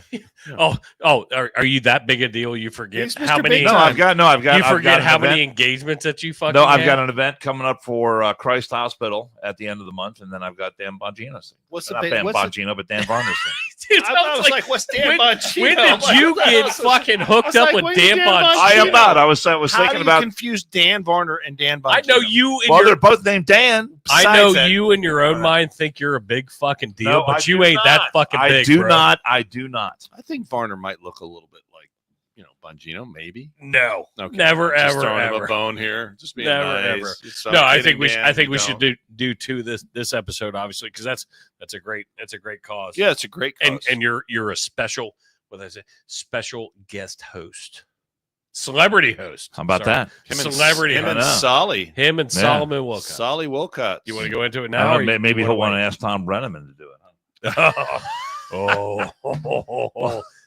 Are you that big a deal? You forget He's how Mr. many? Big No, Time. I've got You I've forget got how an many event. engagements that you fucking. No, I've had? got an event coming up for Christ Hospital at the end of the month, and then I've got Dan Bongino's thing. What's the Not big- Dan what's the- Bongino, but Dan Varner's thing. Dude, I was like, what's Dan Bongino? When did you get fucking hooked up with Dan Bongino? I am not. I was How thinking do you about. confuse Dan Varner and Dan Bongino? I know you. In Well, your, they're both named Dan. I know Besides that- you in your own mind think you're a big fucking deal, No, but I you do ain't not. that fucking I big. do bro. not. I do not. I think Varner might look a little bit like, Bongino, maybe. No, Okay. never, Just ever, throwing him ever. a bone here. Just being Never, nice. ever. So No, I kidding, think we. Dan, I think you we should don't. do two this episode, obviously, because that's a great cause. Yeah, it's a great cause. and you're a special, what did I say, special guest host, celebrity host. How about Sorry. that? Celebrity him and host. Solly. Him and Yeah. Solomon Wilcott. Solly Wilcott. You want to go into it I now? don't or know, you- maybe you he'll want wanna to ask Tom Brenneman to do it. wait?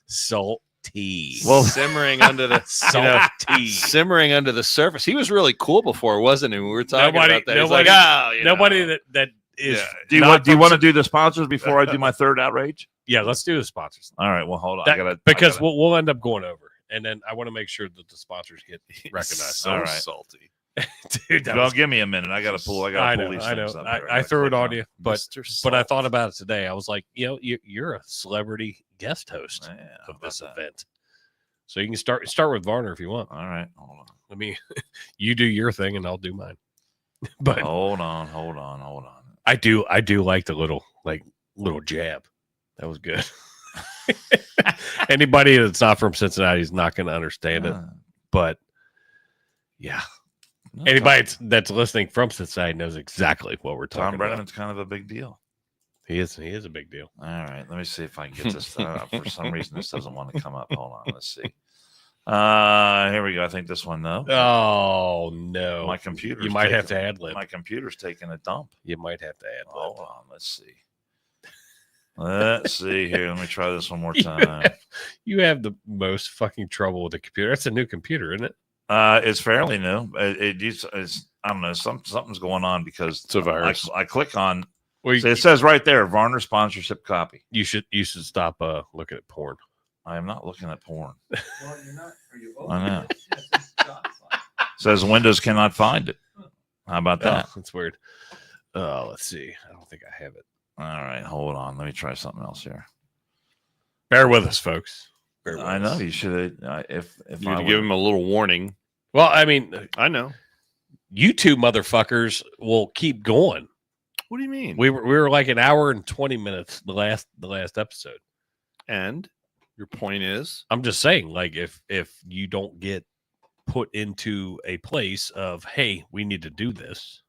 Salty. Well, simmering under the salty. simmering under the surface. He was really cool before, wasn't he? We were talking about that. He's like, Nobody that is. Yeah. Do you not want to from- do the sponsors before I do my third outrage? Yeah, let's do the sponsors. All right. Well, hold on. That- because we'll end up going over, and then I want to make sure that the sponsors get recognized. So All right. salty. Dude, that Well, was, give me a minute. I got to pull. I I got to know, pull these I know. things up. here. I gotta threw it click on you, but Mr. but I Salty. thought about it today. I was like, you're a celebrity guest host Yeah, how of about this that? event, so you can start with Varner if you want. All right. Hold on. Let me, you do your thing and I'll do mine. But Hold on. I do like the little jab. That was good. Anybody that's not from Cincinnati is not going to understand it, but yeah, No, anybody that's listening from Cincinnati knows exactly what we're Tom talking about. Brenneman's kind of a big deal. He is a big deal. All right. Let me see if I can get this. For some reason, this doesn't want to come up. Hold on. Let's see. Here we go. I think this one though. Oh no, My computer. You might have to ad lib. My computer's taking a dump. You might have to ad lib. Hold on. Let's see. Let's see here. Let me try this one more time. You have the most fucking trouble with the computer. That's a new computer, isn't it? It's fairly new. It's I don't know. Something's going on because It's a virus. I click on. Well, So it says right there, Varner sponsorship copy. you should stop looking at porn. I am not looking at porn. Well, you're not. Are you? I know. It says stop sign. Says Windows cannot find it. How about that? Oh, that's weird. Let's see. I don't think I have it. All right, hold on. Let me try something else here. Bear with us, folks. Bear with I know us. you should. If You I need to give would- him a little warning. Well, I mean, I know. you two motherfuckers will keep going. What do you mean? We were like an hour and 20 minutes the last episode. And your point is, I'm just saying, like, if you don't get put into a place of, hey, we need to do this.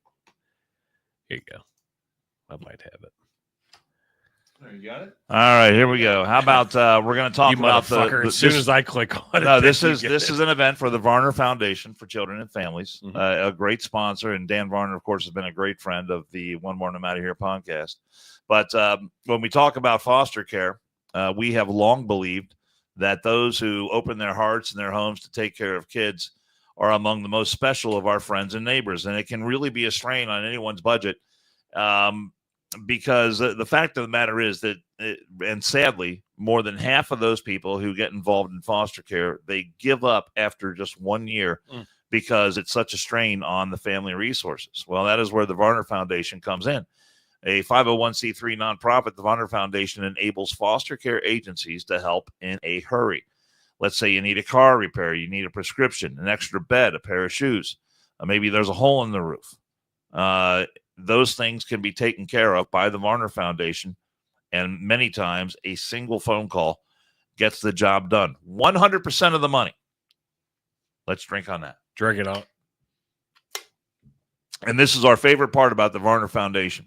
Here you go. I might have it. you got it. All right, here we go. How about we're going to talk You about motherfucker. the As soon this- as I click on it. No, this then you is get this it. is an event for the Varner Foundation for Children and Families. Mhm. A great sponsor, and Dan Varner, of course, has been a great friend of the One More I'm Out of Here podcast. But when we talk about foster care, we have long believed that those who open their hearts and their homes to take care of kids are among the most special of our friends and neighbors, and it can really be a strain on anyone's budget. Because the fact of the matter is that, and sadly, more than half of those people who get involved in foster care, they give up after just 1 year because it's such a strain on the family resources. Well, that is where the Varner Foundation comes in. A 501c3 nonprofit, the Varner Foundation enables foster care agencies to help in a hurry. Let's say you need a car repair, you need a prescription, an extra bed, a pair of shoes. Maybe there's a hole in the roof. Those things can be taken care of by the Varner Foundation, and many times a single phone call gets the job done. 100% of the money. Let's drink on that. Drink it out. And this is our favorite part about the Varner Foundation.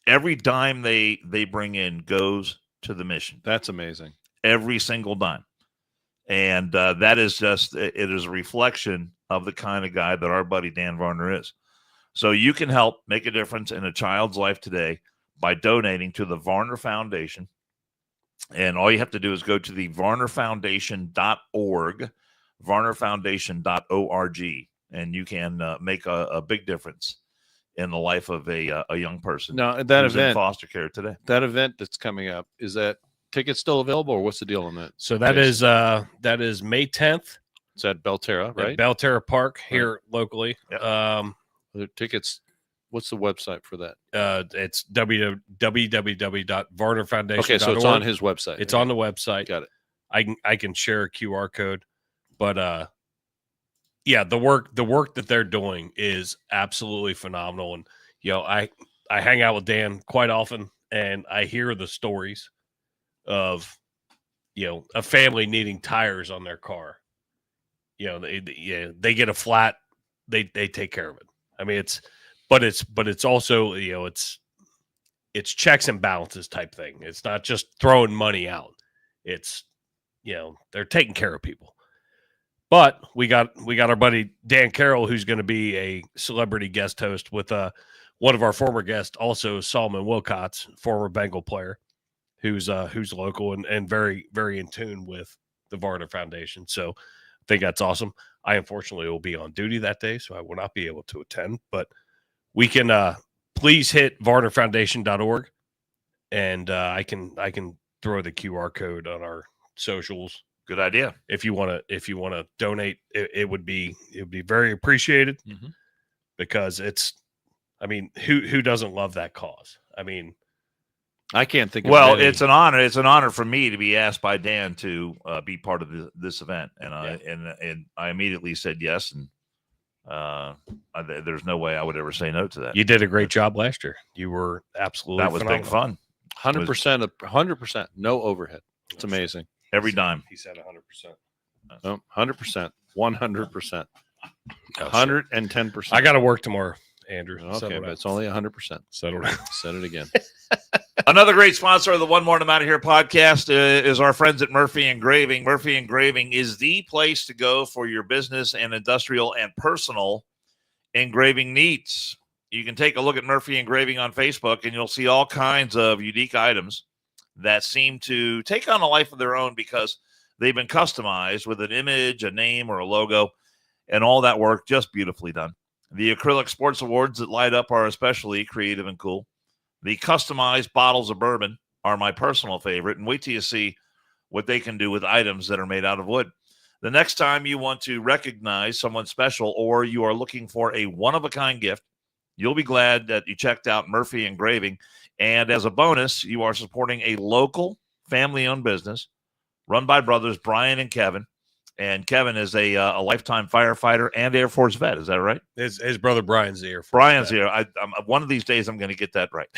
Every dime they bring in goes to the mission. That's amazing. Every single dime. And that is just, it is a reflection of the kind of guy that our buddy Dan Varner is. So you can help make a difference in a child's life today by donating to the Varner Foundation. And all you have to do is go to the varnerfoundation.org, varnerfoundation.org, and you can make a big difference in the life of a young person. Now that who's in event, foster care today. that event that's coming up, is that tickets still available, or what's the deal on that? So that is May 10th It's at Belterra, right? at Belterra Park here locally. Yep. The tickets. What's the website for that? It's www.varnerfoundation.org. Okay, so it's on his website. It's on the website. Got it. I can share a QR code, but yeah, the work that they're doing is absolutely phenomenal. And I hang out with Dan quite often, and I hear the stories of a family needing tires on their car. They get a flat, they take care of it. I mean, it's also it's checks and balances type thing. It's not just throwing money out. It's they're taking care of people. But we got our buddy Dan Carroll, who's going to be a celebrity guest host with one of our former guests, also Solomon Wilcots, former Bengal player, who's local and very, very in tune with the Varner Foundation. So I think that's awesome. I unfortunately will be on duty that day, so I will not be able to attend. But we can please hit varnerfoundation.org, and I can throw the QR code on our socials. Good idea. If you want to donate, it would be very appreciated, because who doesn't love that cause? I mean, I can't think of Well, many. it's an honor. It's an honor for me to be asked by Dan to be part of this event, and I immediately said yes. And there's no way I would ever say no to that. you did a great job last year. You were absolutely That was big phenomenal. fun. 100%, no overhead. It's amazing. Every dime. He said 100%. No, 100%, 100%, Oh, 110%. I got to work tomorrow, Andrew. Okay, but it's only 100%. Settle down. Said it again. Another great sponsor of the One More and I'm Out of Here podcast is our friends at Murphy Engraving. Murphy Engraving is the place to go for your business and industrial and personal engraving needs. You can take a look at Murphy Engraving on Facebook, and you'll see all kinds of unique items that seem to take on a life of their own because they've been customized with an image, a name, or a logo, and all that work just beautifully done. The acrylic sports awards that light up are especially creative and cool. The customized bottles of bourbon are my personal favorite, and wait till you see what they can do with items that are made out of wood. The next time you want to recognize someone special, or you are looking for a one-of-a-kind gift, you'll be glad that you checked out Murphy Engraving. And as a bonus, you are supporting a local family-owned business run by brothers Brian and Kevin. And Kevin is a lifetime firefighter and Air Force vet. Is that right? His brother Brian's the Air Force Brian's vet. here. I'm one of these days I'm going to get that right.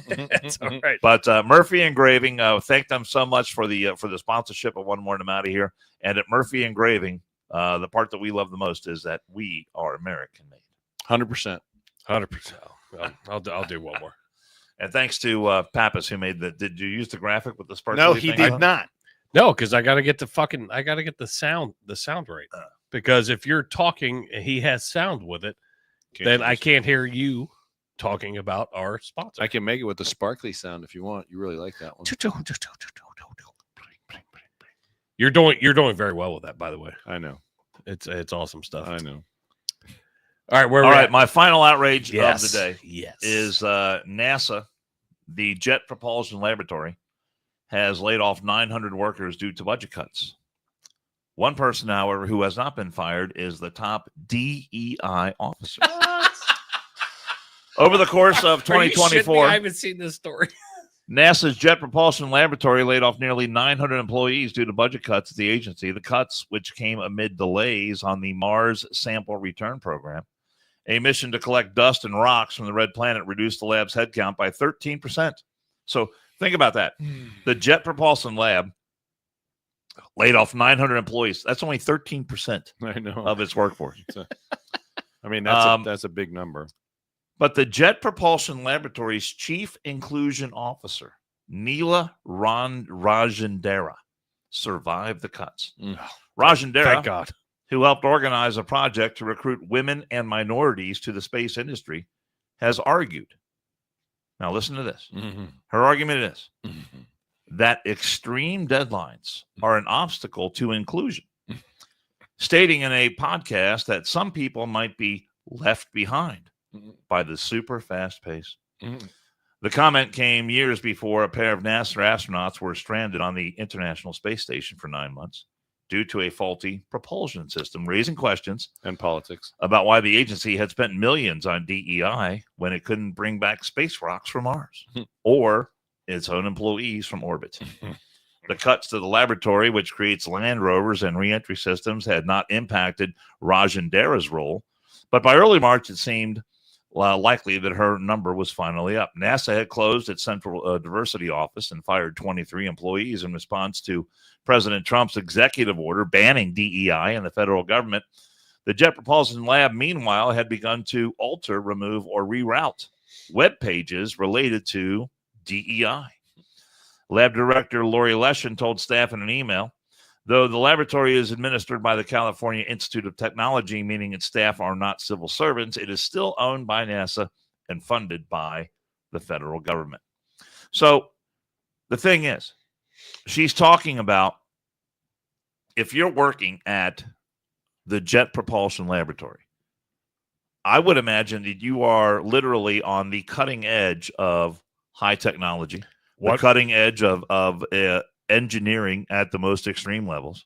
That's all right. But Murphy Engraving, thank them so much for the sponsorship of One More and I'm Out of Here. And at Murphy Engraving, the part that we love the most is that we are American made. 100%. 100%. I'll do one more. And thanks to Pappas who made the. Did you use the graphic with the sparkly? No, he thing did on? not. No, because I got to get the sound right. Because if you're talking and he has sound with it, then I can't hear you talking about our sponsor. I can make it with the sparkly sound if you want. You really like that one. You're doing very well with that, by the way. I know. It's awesome stuff. I know. All right, All right, my final outrage of the day Yes. is NASA, the Jet Propulsion Laboratory, has laid off 900 workers due to budget cuts. One person, however, who has not been fired is the top DEI officer. Over the course of Are you shitting me? 2024, I haven't seen this story. NASA's Jet Propulsion Laboratory laid off nearly 900 employees due to budget cuts at the agency. The cuts, which came amid delays on the Mars Sample Return Program, a mission to collect dust and rocks from the red planet, reduced the lab's headcount by 13%. So think about that. The Jet Propulsion Lab laid off 900 employees. That's only 13% I know. of its workforce. That's a big number. But the Jet Propulsion Laboratory's Chief Inclusion Officer, Neela Rajendra, survived the cuts. Mm. Rajendra, Thank God. who helped organize a project to recruit women and minorities to the space industry, has argued. Now listen to this. Mm-hmm. Her argument is Mm-hmm. that extreme deadlines are an obstacle to inclusion, stating in a podcast that some people might be left behind by the super fast pace. Mhm. The comment came years before a pair of NASA astronauts were stranded on the International Space Station for 9 months due to a faulty propulsion system, raising questions And politics. about why the agency had spent millions on DEI when it couldn't bring back space rocks from Mars or its own employees from orbit. The cuts to the laboratory, which creates land rovers and reentry systems, had not impacted Rajendera's role, but by early March, it seemed likely that her number was finally up. NASA had closed its central diversity office and fired 23 employees in response to President Trump's executive order banning DEI in the federal government. The Jet Propulsion Lab, meanwhile, had begun to alter, remove, or reroute web pages related to DEI. Lab director Lori Leshin told staff in an email, though the laboratory is administered by the California Institute of Technology, meaning its staff are not civil servants, it is still owned by NASA and funded by the federal government. So the thing is, she's talking about if you're working at the Jet Propulsion Laboratory, I would imagine that you are literally on the cutting edge of high technology, the cutting edge of engineering at the most extreme levels.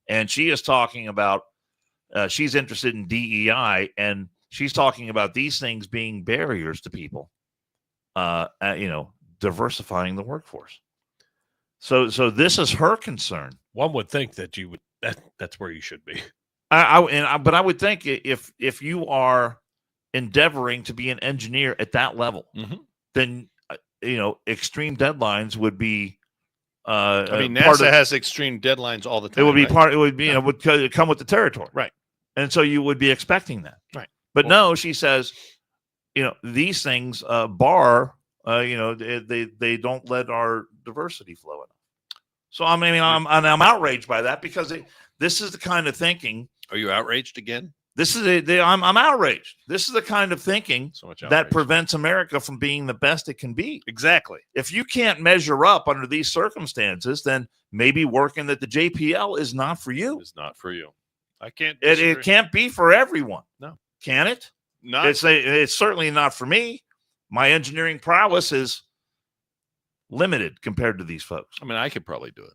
And she is talking about she's interested in DEI, and she's talking about these things being barriers to people, diversifying the workforce. So this is her concern. One would think that you would that's where you should be. But I would think if you are endeavoring to be an engineer at that level, then extreme deadlines would be. NASA has extreme deadlines all the time. It would be part. It would be. It would come with the territory, right? And so you would be expecting that, right? But no, she says, these things bar. They don't let our diversity flow enough. So I'm outraged by that because this is the kind of thinking. Are you outraged again? This is I'm outraged. This is the kind of thinking that prevents America from being the best it can be. Exactly. If you can't measure up under these circumstances, then maybe working at the JPL is not for you. It's not for you. I can't. It can't be for everyone. No. Can it? Not. It's certainly not for me. My engineering prowess is limited compared to these folks. I mean, I could probably do it.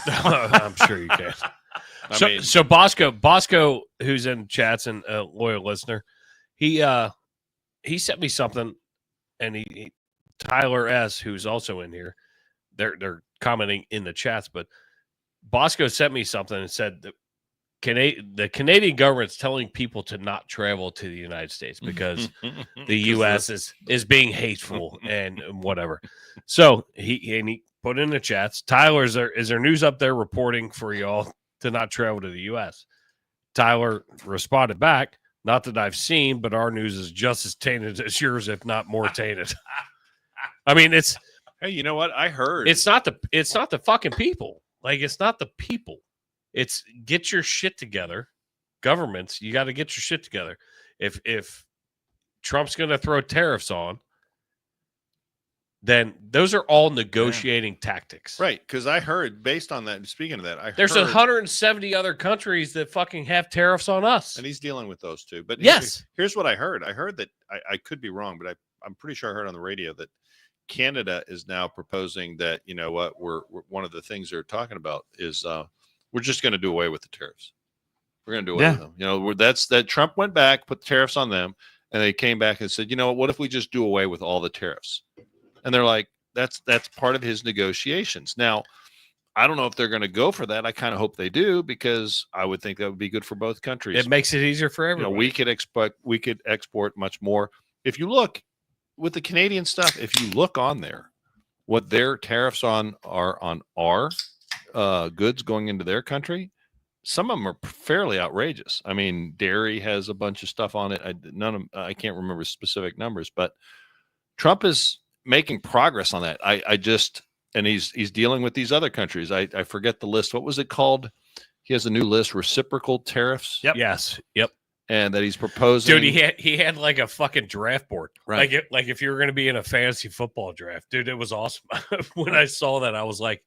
I'm sure you can. So Bosco, who's in chats and a loyal listener, he sent me something, and he Tyler S, who's also in here, they're commenting in the chats, but Bosco sent me something and said that the Canadian government's telling people to not travel to the United States because the U.S. is being hateful and whatever. So he put in the chats, Tyler, is there news up there reporting for y'all to not travel to the U.S.? Tyler responded back, not that I've seen, but our news is just as tainted as yours, if not more tainted. I mean, it's. Hey, you know what? I heard it's not the fucking people. Like, it's not the people. It's get your shit together. Governments, you got to get your shit together. If Trump's going to throw tariffs on, then those are all negotiating tactics. Right, because I heard, based on that, speaking of that, there's 170 other countries that fucking have tariffs on us. And he's dealing with those too. But yes, here's what I heard. I heard that, I could be wrong, but I'm pretty sure I heard on the radio that Canada is now proposing that, you know what, we're one of the things they're talking about is we're just going to do away with the tariffs. We're going to do away with them. You know, that Trump went back, put the tariffs on them, and they came back and said, you know what if we just do away with all the tariffs? And they're like, that's part of his negotiations. Now, I don't know if they're going to go for that. I kind of hope they do, because I would think that would be good for both countries. It makes it easier for everyone. You know, we could export much more. If you look with the Canadian stuff, if you look on there, what their tariffs are on our goods going into their country, some of them are fairly outrageous. I mean, dairy has a bunch of stuff on it. I can't remember specific numbers, but Trump is making progress on that. And he's dealing with these other countries. I forget the list. What was it called? He has a new list, reciprocal tariffs. Yep. Yes. Yep. And that he's proposing. Dude, he had like a fucking draft board. Right. Like if you were going to be in a fantasy football draft, dude, it was awesome. When I saw that, I was like,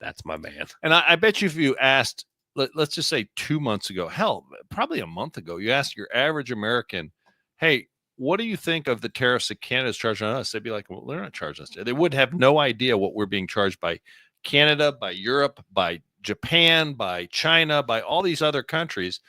that's my man. And I bet you if you asked, let's just say 2 months ago, hell, probably a month ago, you asked your average American, hey, what do you think of the tariffs that Canada's charging on us? They'd be like, well, they're not charging us. They would have no idea what we're being charged by Canada, by Europe, by Japan, by China, by all these other countries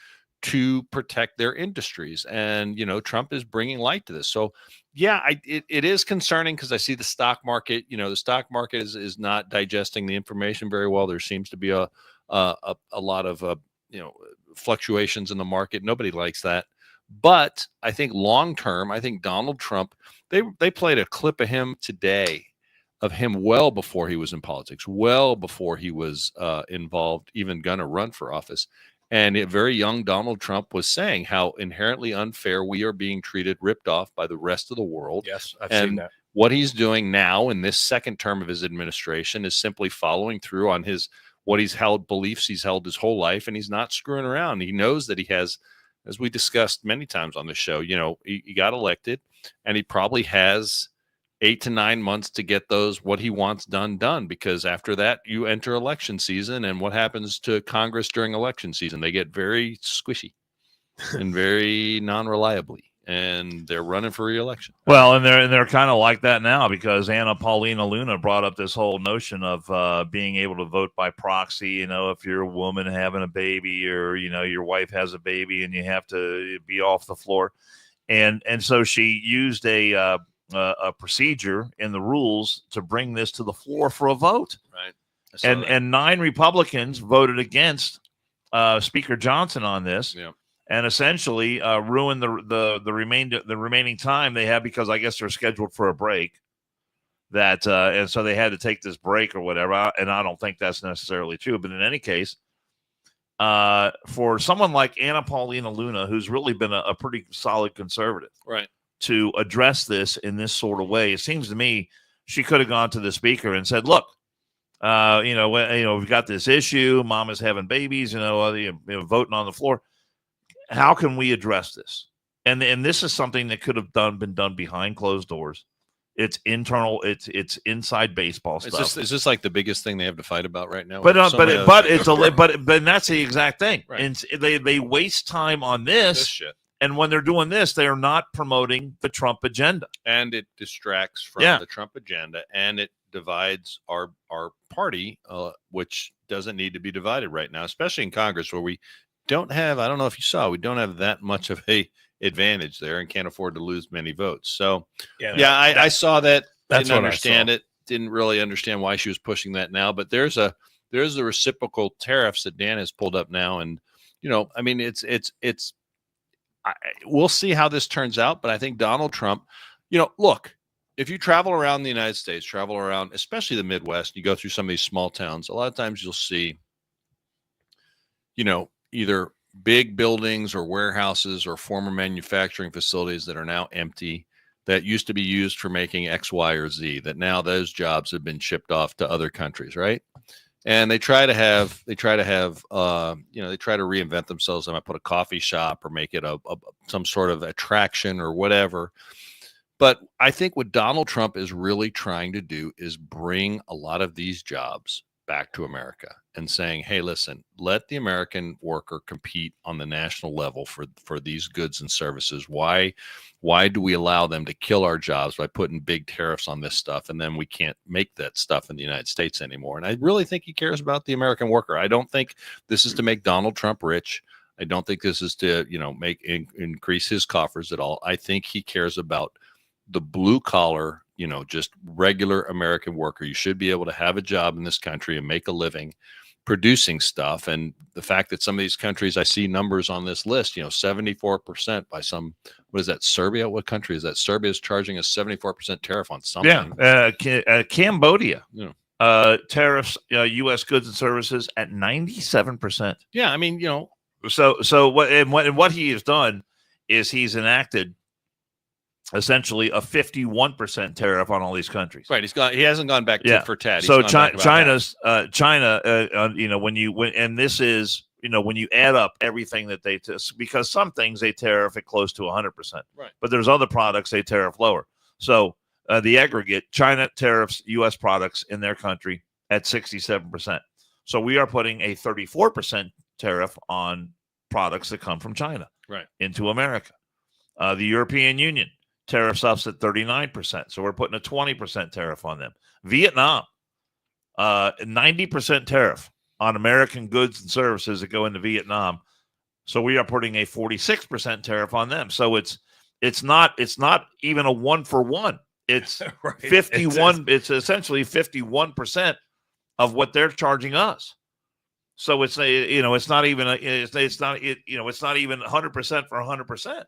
to protect their industries. And, Trump is bringing light to this. So, yeah, it is concerning because I see the stock market, the stock market is not digesting the information very well. There seems to be a lot of, fluctuations in the market. Nobody likes that. But I think long term, I think Donald Trump, they played a clip of him today of him well before he was in politics, well before he was involved, even going to run for office. And a very young Donald Trump was saying how inherently unfair we are being treated, ripped off by the rest of the world. Yes, I've seen that. What he's doing now in this second term of his administration is simply following through on beliefs he's held his whole life, and he's not screwing around. He knows that he has, as we discussed many times on the show, he got elected, and he probably has 8 to 9 months to get what he wants done, because after that you enter election season, and what happens to Congress during election season? They get very squishy and very non-reliably, and they're running for re-election. Well, and they're kind of like that now, because Anna Paulina Luna brought up this whole notion of being able to vote by proxy. If you're a woman having a baby, or your wife has a baby and you have to be off the floor, and so she used a procedure in the rules to bring this to the floor for a vote. Right. And 9 Republicans voted against Speaker Johnson on this. Yeah. And essentially ruin the remaining time they have, because I guess they're scheduled for a break. And so they had to take this break or whatever. And I don't think that's necessarily true. But in any case, for someone like Anna Paulina Luna, who's really been a pretty solid conservative, right, to address this in this sort of way, it seems to me she could have gone to the speaker and said, "Look, we've got this issue. Mom is having babies. Voting on the floor. How can we address this?" And this is something that could have been done behind closed doors. It's internal. It's inside baseball stuff. Is this like the biggest thing they have to fight about right now? But that's the exact thing. Right. And they waste time on this shit. And when they're doing this, they are not promoting the Trump agenda. And it distracts from the Trump agenda, and it divides our party, which doesn't need to be divided right now, especially in Congress, where we don't have, I don't know if you saw, we don't have that much of a advantage there and can't afford to lose many votes. So, I saw that. Didn't understand it. Didn't really understand why she was pushing that now. But there's the reciprocal tariffs that Dan has pulled up now, and we'll see how this turns out. But I think Donald Trump, look, if you travel around the United States, travel around, especially the Midwest, you go through some of these small towns, a lot of times you'll see, either big buildings or warehouses or former manufacturing facilities that are now empty, that used to be used for making X, Y, or Z, that now those jobs have been shipped off to other countries, right? And they try to reinvent themselves. They might put a coffee shop or make it some sort of attraction or whatever. But I think what Donald Trump is really trying to do is bring a lot of these jobs back to America and saying, hey, listen, let the American worker compete on the national level for these goods and services. Why do we allow them to kill our jobs by putting big tariffs on this stuff, and then we can't make that stuff in the United States anymore? And I really think he cares about the American worker. I don't think this is to make Donald Trump rich. I don't think this is to, increase his coffers at all. I think he cares about the blue collar, just regular American worker. You should be able to have a job in this country and make a living producing stuff. And the fact that some of these countries, I see numbers on this list, 74% by some, what is that, Serbia? What country is that? Serbia is charging a 74% tariff on something. Yeah, Cambodia. Tariffs, U.S. goods and services at 97%. Yeah, So what he has done is he's enacted essentially a 51% tariff on all these countries. Right. He hasn't gone back for Ted. So China, when you add up everything that they, because some things they tariff at close to 100%, right? But there's other products they tariff lower. So the aggregate, China tariffs U.S. products in their country at 67%. So we are putting a 34% tariff on products that come from China, right, into America. The European Union tariffs us at 39%. So we're putting a 20% tariff on them. Vietnam, 90% tariff on American goods and services that go into Vietnam. So we are putting a 46% tariff on them. So it's not even a 1-for-1. It's Right. 51. It's essentially 51% of what they're charging us. So it's not even 100% for 100%.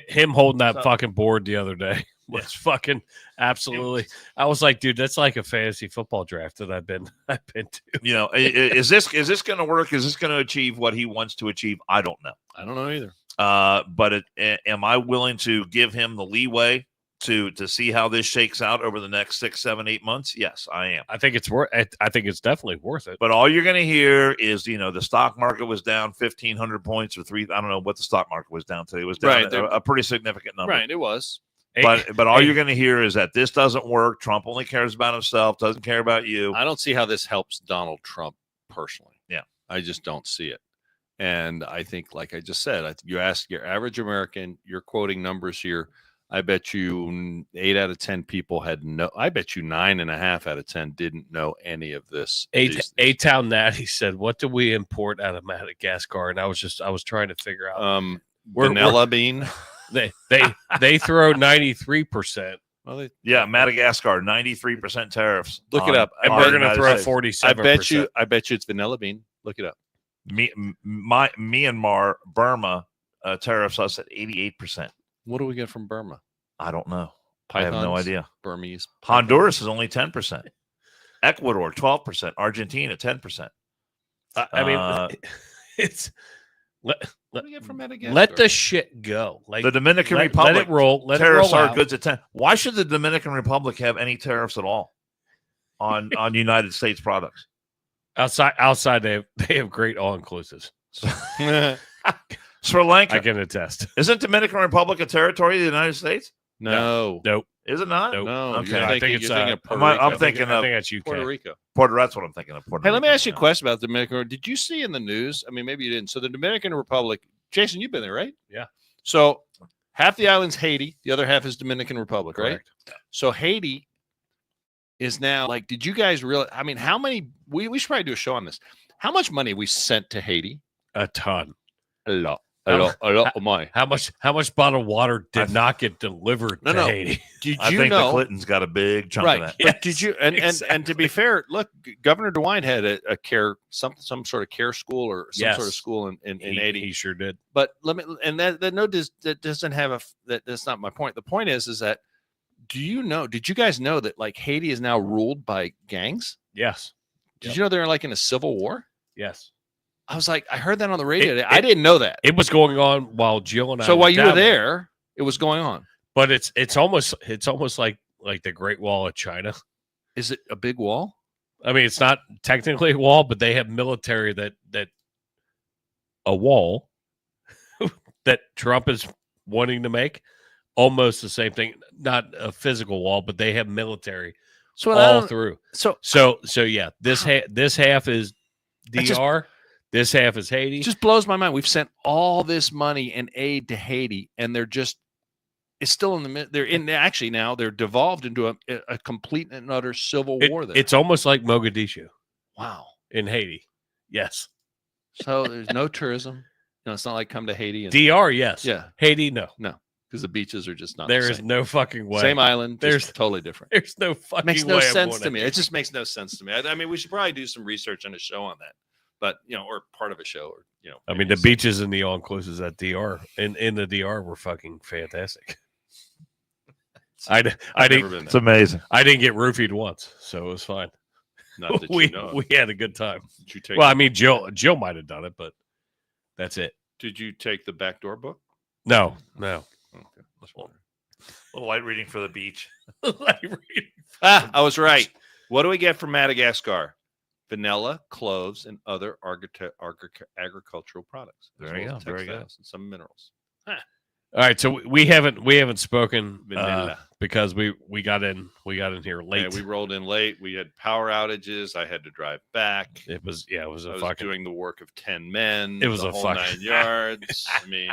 Him holding that So- fucking board the other day was fucking absolutely. I was like, dude, that's like a fantasy football draft that I've been to. Is this going to work? Is this going to achieve what he wants to achieve? I don't know. I don't know either. But am I willing to give him the leeway to see how this shakes out over the next 6, 7, 8 months? Yes, I am. I think it's worth. I think it's definitely worth it. But all you're going to hear is, the stock market was down 1,500 points or 3. I don't know what the stock market was down today. It was down Right, a pretty significant number. Right, it was. But all you're going to hear is that this doesn't work. Trump only cares about himself, doesn't care about you. I don't see how this helps Donald Trump personally. Yeah. I just don't see it. And I think, like I just said, you ask your average American, you're quoting numbers here. I bet you 8 out of 10 people I bet you 9.5 out of 10 didn't know any of this. A-Town Natty said, what do we import out of Madagascar? And I was trying to figure out. Vanilla bean. They throw 93%. Well, Madagascar, 93% tariffs. Look it up. And on we're going to United throw States. 47%. I bet you it's vanilla bean. Look it up. Myanmar, Burma tariffs us at 88%. What do we get from Burma? I don't know. I have no Pythons? idea. Burmese. Honduras is only 10%. Ecuador, 12%. Argentina, 10%. I mean, it's What do we get from Madagascar? let the shit go. Like The Dominican let Republic it roll. Let it tariffs roll our out. goods at 10. Why should the Dominican Republic have any tariffs at all on United States products? Outside they have great all inclusives. Sri Lanka. I can attest. Isn't Dominican Republic a territory of the United States? No. Nope. Is it not? Nope. No. Okay. You're I think thinking, it's, you're thinking of Puerto I'm Rico. thinking I of think that's UK. Puerto Rico. That's what I'm thinking of. Puerto Hey, let me Rico, ask you a question about the Dominican. Did you see in the news? I mean, maybe you didn't. So the Dominican Republic, Jason, you've been there, right? Yeah. So half the island's Haiti, the other half is Dominican Republic, right? Correct. So Haiti is now like, did you guys realize? I mean, how many? We should probably do a show on this. How much money we sent to Haiti? A ton. A lot of money. How much bottled water did not get delivered No, to no. Haiti? Did I you think the know? Clintons got a big chunk Right. of that. But did you? And to be exactly. fair, look, Governor DeWine had a care some sort of care school or some sort of Yes. school in Haiti. He sure did. But that doesn't have that's not my point. The point is that did you guys know that like Haiti is now ruled by gangs? Yes. Did you know they're like in a civil war? Yes. I was like, I heard that on the radio today. I didn't know that. It was going on while Jill and I. So while were you were down there, it was going on. but it's almost like the Great Wall of China. Is it a big wall? I mean, it's not technically a wall, but they have military that a wall that Trump is wanting to make almost the same thing. Not a physical wall, but they have military So all through. so So yeah, this half is DR. This half is Haiti. it just blows my mind. We've sent all this money and aid to Haiti, and it's still in the they're in actually now they're devolved into a complete and utter civil war there. It's almost like Mogadishu wow. in Haiti. Yes. So there's no tourism. It's not like come to Haiti and DR, yes. yeah, Haiti, no. because the beaches are just not There the is same. no fucking way. Same island, There's- just totally different. There's no fucking Makes no way I'm sense going to me. there. It just makes no sense to me. I mean, we should probably do some research on a show on that, but or part of a show, or I mean, maybe the some- beaches and the all inclusives at DR in the DR were fucking fantastic. I I've didn't never been It's there. amazing. I didn't get roofied once, so it was fine. Not that we you know. we had a good time. Did you take? Well, I mean, Jill might have done it, but that's it. Did you take the backdoor book? No. Okay. That's wondering. A little light reading for the beach. I was right. What do we get from Madagascar? Vanilla, cloves, and other agricultural products. as There you well as go, very good. textiles and some minerals. All right, so we haven't spoken Vanilla. because we got in here late. Yeah, we rolled in late. We had power outages. I had to drive back. It was I a was fucking doing the work of 10 men. It was the a whole fucking- 9 yards. I mean,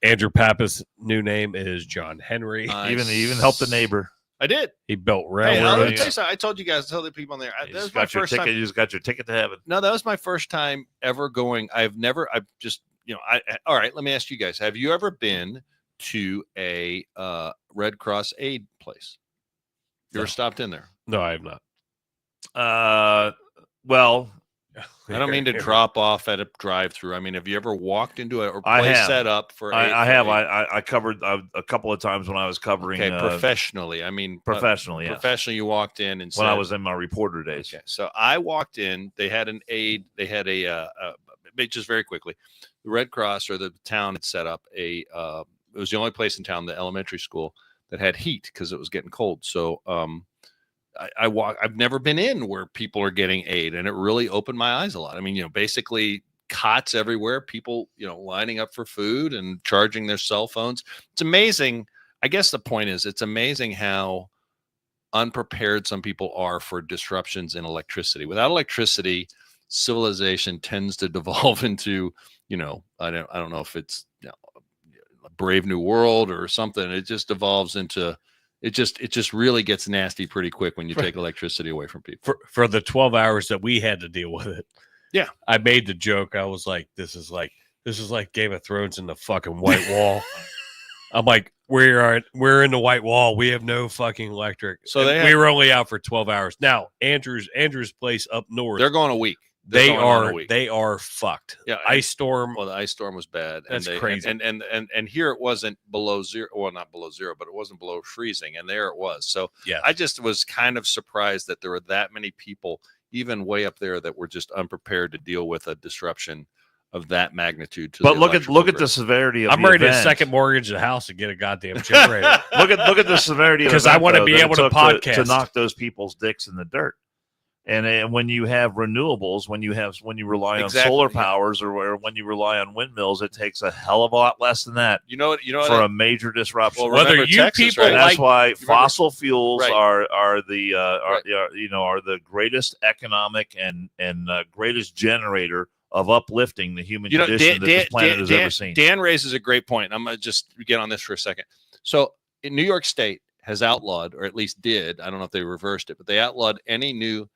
Andrew Pappas' new name is John Henry. Even helped the neighbor. I did. He built Hey, I'll railroads. tell you something. I told you guys, tell the people on there. You That just was my got your first ticket. time. You just got your ticket to heaven. No, that was my first time ever going. I've just, all right, let me ask you guys. Have you ever been to a Red Cross aid place? You ever stopped in there? No, I have not. Well, I don't mean to drop off at a drive-through. I mean, have you ever walked into a I place have. set up for? I have. aid? I covered a couple of times when I was covering. Okay, professionally. I mean, professionally. Yes. Professionally, you walked in and When I said- was in my reporter days. Okay, so I walked in. They had an aid. They had just very quickly. The Red Cross or the town had set up it was the only place in town, the elementary school, that had heat because it was getting cold. So I've never been in where people are getting aid, and it really opened my eyes a lot. I mean, basically cots everywhere, people, lining up for food and charging their cell phones. It's amazing. I guess the point is, it's amazing how unprepared some people are for disruptions in electricity. Without electricity, civilization tends to devolve into, I don't know if it's a Brave New World or something. It just devolves into it just really gets nasty pretty quick when you take electricity away from people. For the 12 hours that we had to deal with it. Yeah. I made the joke. I was like, this is like Game of Thrones in the fucking White Wall. I'm like, we're in the White Wall. We have no fucking electric. So we were only out for 12 hours. Now, Andrew's place up north. They're going a week. They are fucked. Yeah, ice storm. Well, the ice storm was bad. That's crazy. And here it wasn't below zero. Well, not below zero, but it wasn't below freezing. And there it was. So yeah, I just was kind of surprised that there were that many people, even way up there, that were just unprepared to deal with a disruption of that magnitude. But look at the severity of. I'm ready to second mortgage the house and get a goddamn generator. look at the severity of, because I want to be able to podcast to knock those people's dicks in the dirt. And when you have renewables, when you rely on solar powers or when you rely on windmills, it takes a hell of a lot less than that. For a major disruption. Well, whether you Texas, people, right? That's why fossil fuels right. are the greatest economic and greatest generator of uplifting the human condition that this planet has ever seen. Dan raises a great point. I'm gonna just get on this for a second. So, in New York State has outlawed, or at least did, I don't know if they reversed it, but they outlawed any new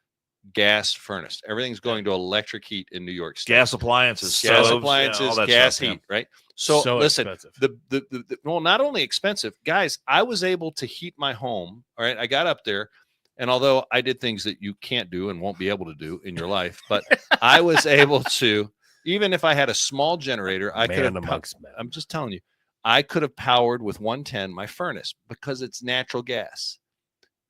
gas furnace. Everything's going to electric heat in New York State. Gas appliances, gas heat, right? So listen, expensive. Well, not only expensive, guys, I was able to heat my home. All right. I got up there, and although I did things that you can't do and won't be able to do in your life, but I was able to, even if I had a small generator, I could have, I'm just telling you, I could have powered with 110 my furnace because it's natural gas.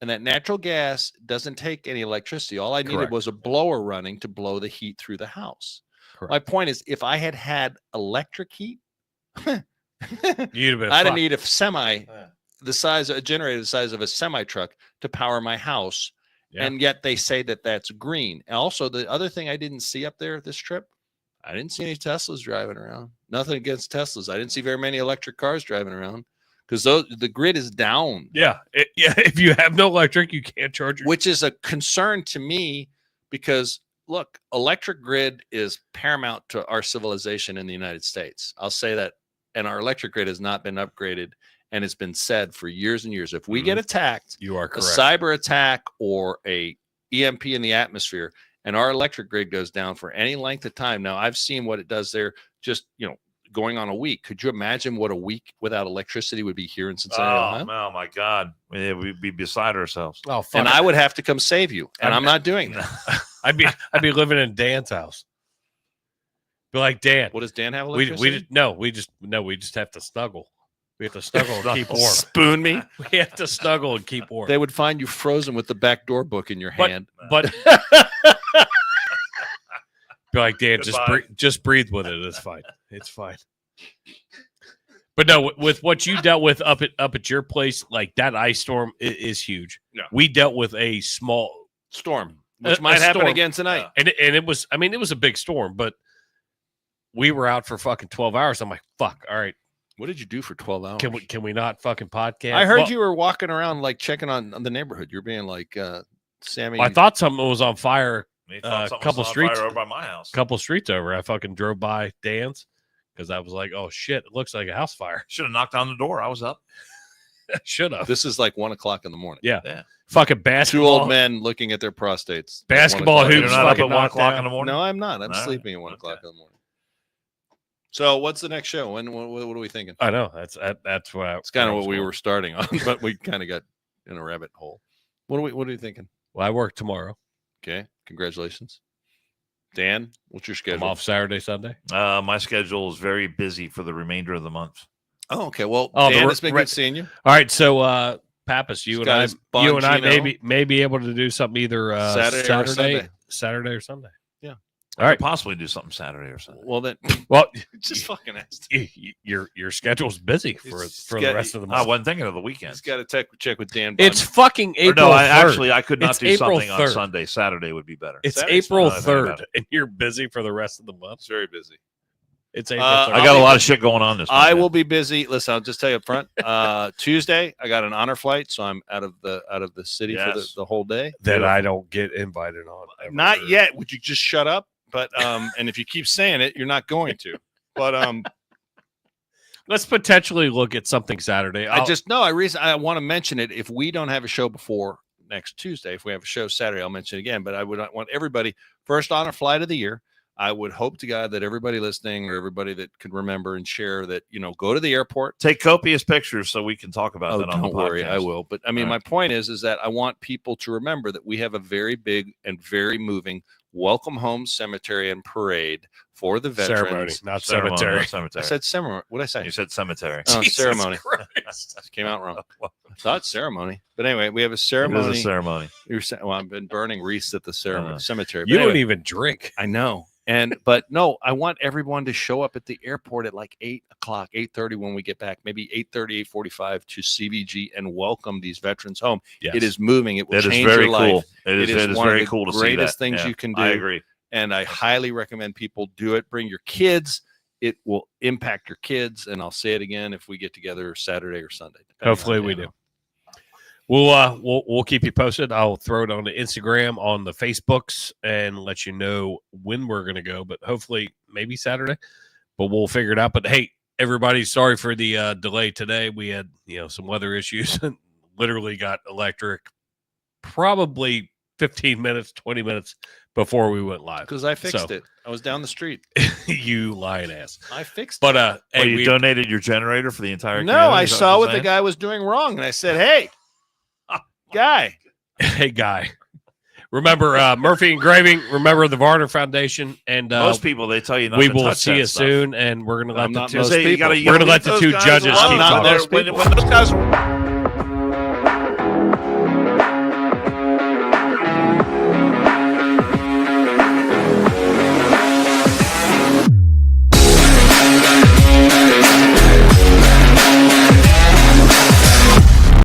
And that natural gas doesn't take any electricity. All I needed was a blower running to blow the heat through the house. Correct. My point is, if I had electric heat, I'd have need a generator the size of a semi truck to power my house. Yeah. And yet they say that that's green. And also, the other thing I didn't see up there this trip, I didn't see any Teslas driving around. Nothing against Teslas. I didn't see very many electric cars driving around. Because the grid is down. Yeah. If you have no electric, you can't charge it. Which is a concern to me because, look, electric grid is paramount to our civilization in the United States. I'll say that. And our electric grid has not been upgraded. And it's been said for years and years. If we get attacked, you are correct. A cyber attack or a EMP in the atmosphere, and our electric grid goes down for any length of time. Now, I've seen what it does there just, going on a week. Could you imagine what a week without electricity would be here in Cincinnati? Oh my God. We'd be beside ourselves. Oh, fuck. And I would have to come save you. And I'm not doing that. I'd be living in Dan's house. Be like, Dan. What does Dan have electricity? We just have to snuggle. We have to snuggle and keep warm. Spoon me? We have to snuggle and keep warm. They would find you frozen with the backdoor book in your hand. But be like, Dan, just breathe with it. It's fine. It's fine. But no, with what you dealt with up at your place, like that ice storm is huge. Yeah. We dealt with a small storm, which might happen again tonight. And it was, it was a big storm, but we were out for fucking 12 hours. I'm like, fuck. All right. What did you do for 12 hours? Can we not fucking podcast? I heard you were walking around like checking on the neighborhood. You're being like Sammy. I thought something was on fire. A couple streets over by my house. Couple streets over. I fucking drove by Dan's, because I was like, oh shit, it looks like a house fire. Should have knocked on the door. I was up. Should have. This is like 1 o'clock in the morning. Yeah. Yeah. Fucking Two basketball. old men looking at their prostates. Basketball At 1 o'clock. You're hoops. not up fucking at 1 knocked o'clock out. in the morning? No, I'm not. I'm All right. sleeping at 1 o'clock Okay. in the morning. So what's the next show? What are we thinking? I know. That's what It's kind of what we were starting on, but we kind of got in a rabbit hole. What are you thinking? Well, I work tomorrow. Okay. Congratulations. Dan, what's your I'm schedule? off Saturday, Sunday. My schedule is very busy for the remainder of the month. Oh, okay. Well, Oh, Dan, the it's been re- good seeing you. All right, Pappas, He's got his Bongino. may be able to do something either Saturday or Sunday. Yeah. I could possibly do something Saturday or Sunday. Well, then Well, just fucking asked. your schedule's busy for the rest of the I month. wasn't thinking of the weekend. He's got to check with Dan. It's fucking Or April. no, 3rd. I could not It's do April something on 3rd. Sunday. Saturday would be better. It's Saturday's April fine. I think about 3rd, it. and you're busy for the rest of the month. It's very busy. It's April 3rd. I got a lot of shit going on this month. I will be busy. Listen, I'll just tell you up front. Tuesday, I got an honor flight, so I'm out of the city for Yes. the whole day. that I don't get invited on. ever. Not yet. Would you just shut up? But and if you keep saying it, you're not going to. But Let's potentially look at something Saturday. I want to mention it. If we don't have a show before next Tuesday, if we have a show Saturday, I'll mention it again. But I would want everybody first honor flight of the year. I would hope to God that everybody listening or everybody that could remember and share that, go to the airport. take copious pictures so we can talk about that on the Don't worry, podcast. I will. But I mean, All my right. point is that I want people to remember that we have a very big and very moving welcome home cemetery and parade for the veterans. ceremony, not Ceremony, cemetery. not I cemetery. said ceremony. What did I say? You said cemetery. Oh, Jesus ceremony. Christ. Came out wrong. I thought ceremony. But anyway, we have a It is ceremony. a ceremony. I've been burning wreaths at the cemetery. You But don't anyway, even drink. I know. But no, I want everyone to show up at the airport at like 8 o'clock, 8:30 when we get back, maybe 8:30, 8:45 to CVG and welcome these veterans home. Yes. It is moving. It will It is change very your life. cool. It is one of very the cool to see greatest that. things Yeah, you can do. I agree. And I highly recommend people do it. Bring your kids. It will impact your kids. And I'll say it again if we get together Saturday or Sunday. depending Hopefully on, we do. We'll keep you posted. I'll throw it on the Instagram, on the Facebooks, and let you know when we're going to go. But hopefully, maybe Saturday. But we'll figure it out. But hey, everybody, sorry for the delay today. We had some weather issues. And literally got electric probably 15 minutes, 20 minutes before we went live. Because I fixed So- it. I was down the street. You lying ass. I fixed it. But Well, hey, you we- donated your generator for the entire No, community, I is that saw you're what the saying? guy was doing wrong. And I said, hey, guy. hey guy. Remember Murphy Engraving. Remember the Varner Foundation, and Most people, they tell you not we to will touch see that you stuff. soon. And we're going to let I'm the not two. most Say, you people. gotta- you We're gotta gonna let leave the those two guys judges alone. keep Not talking. there. When those guys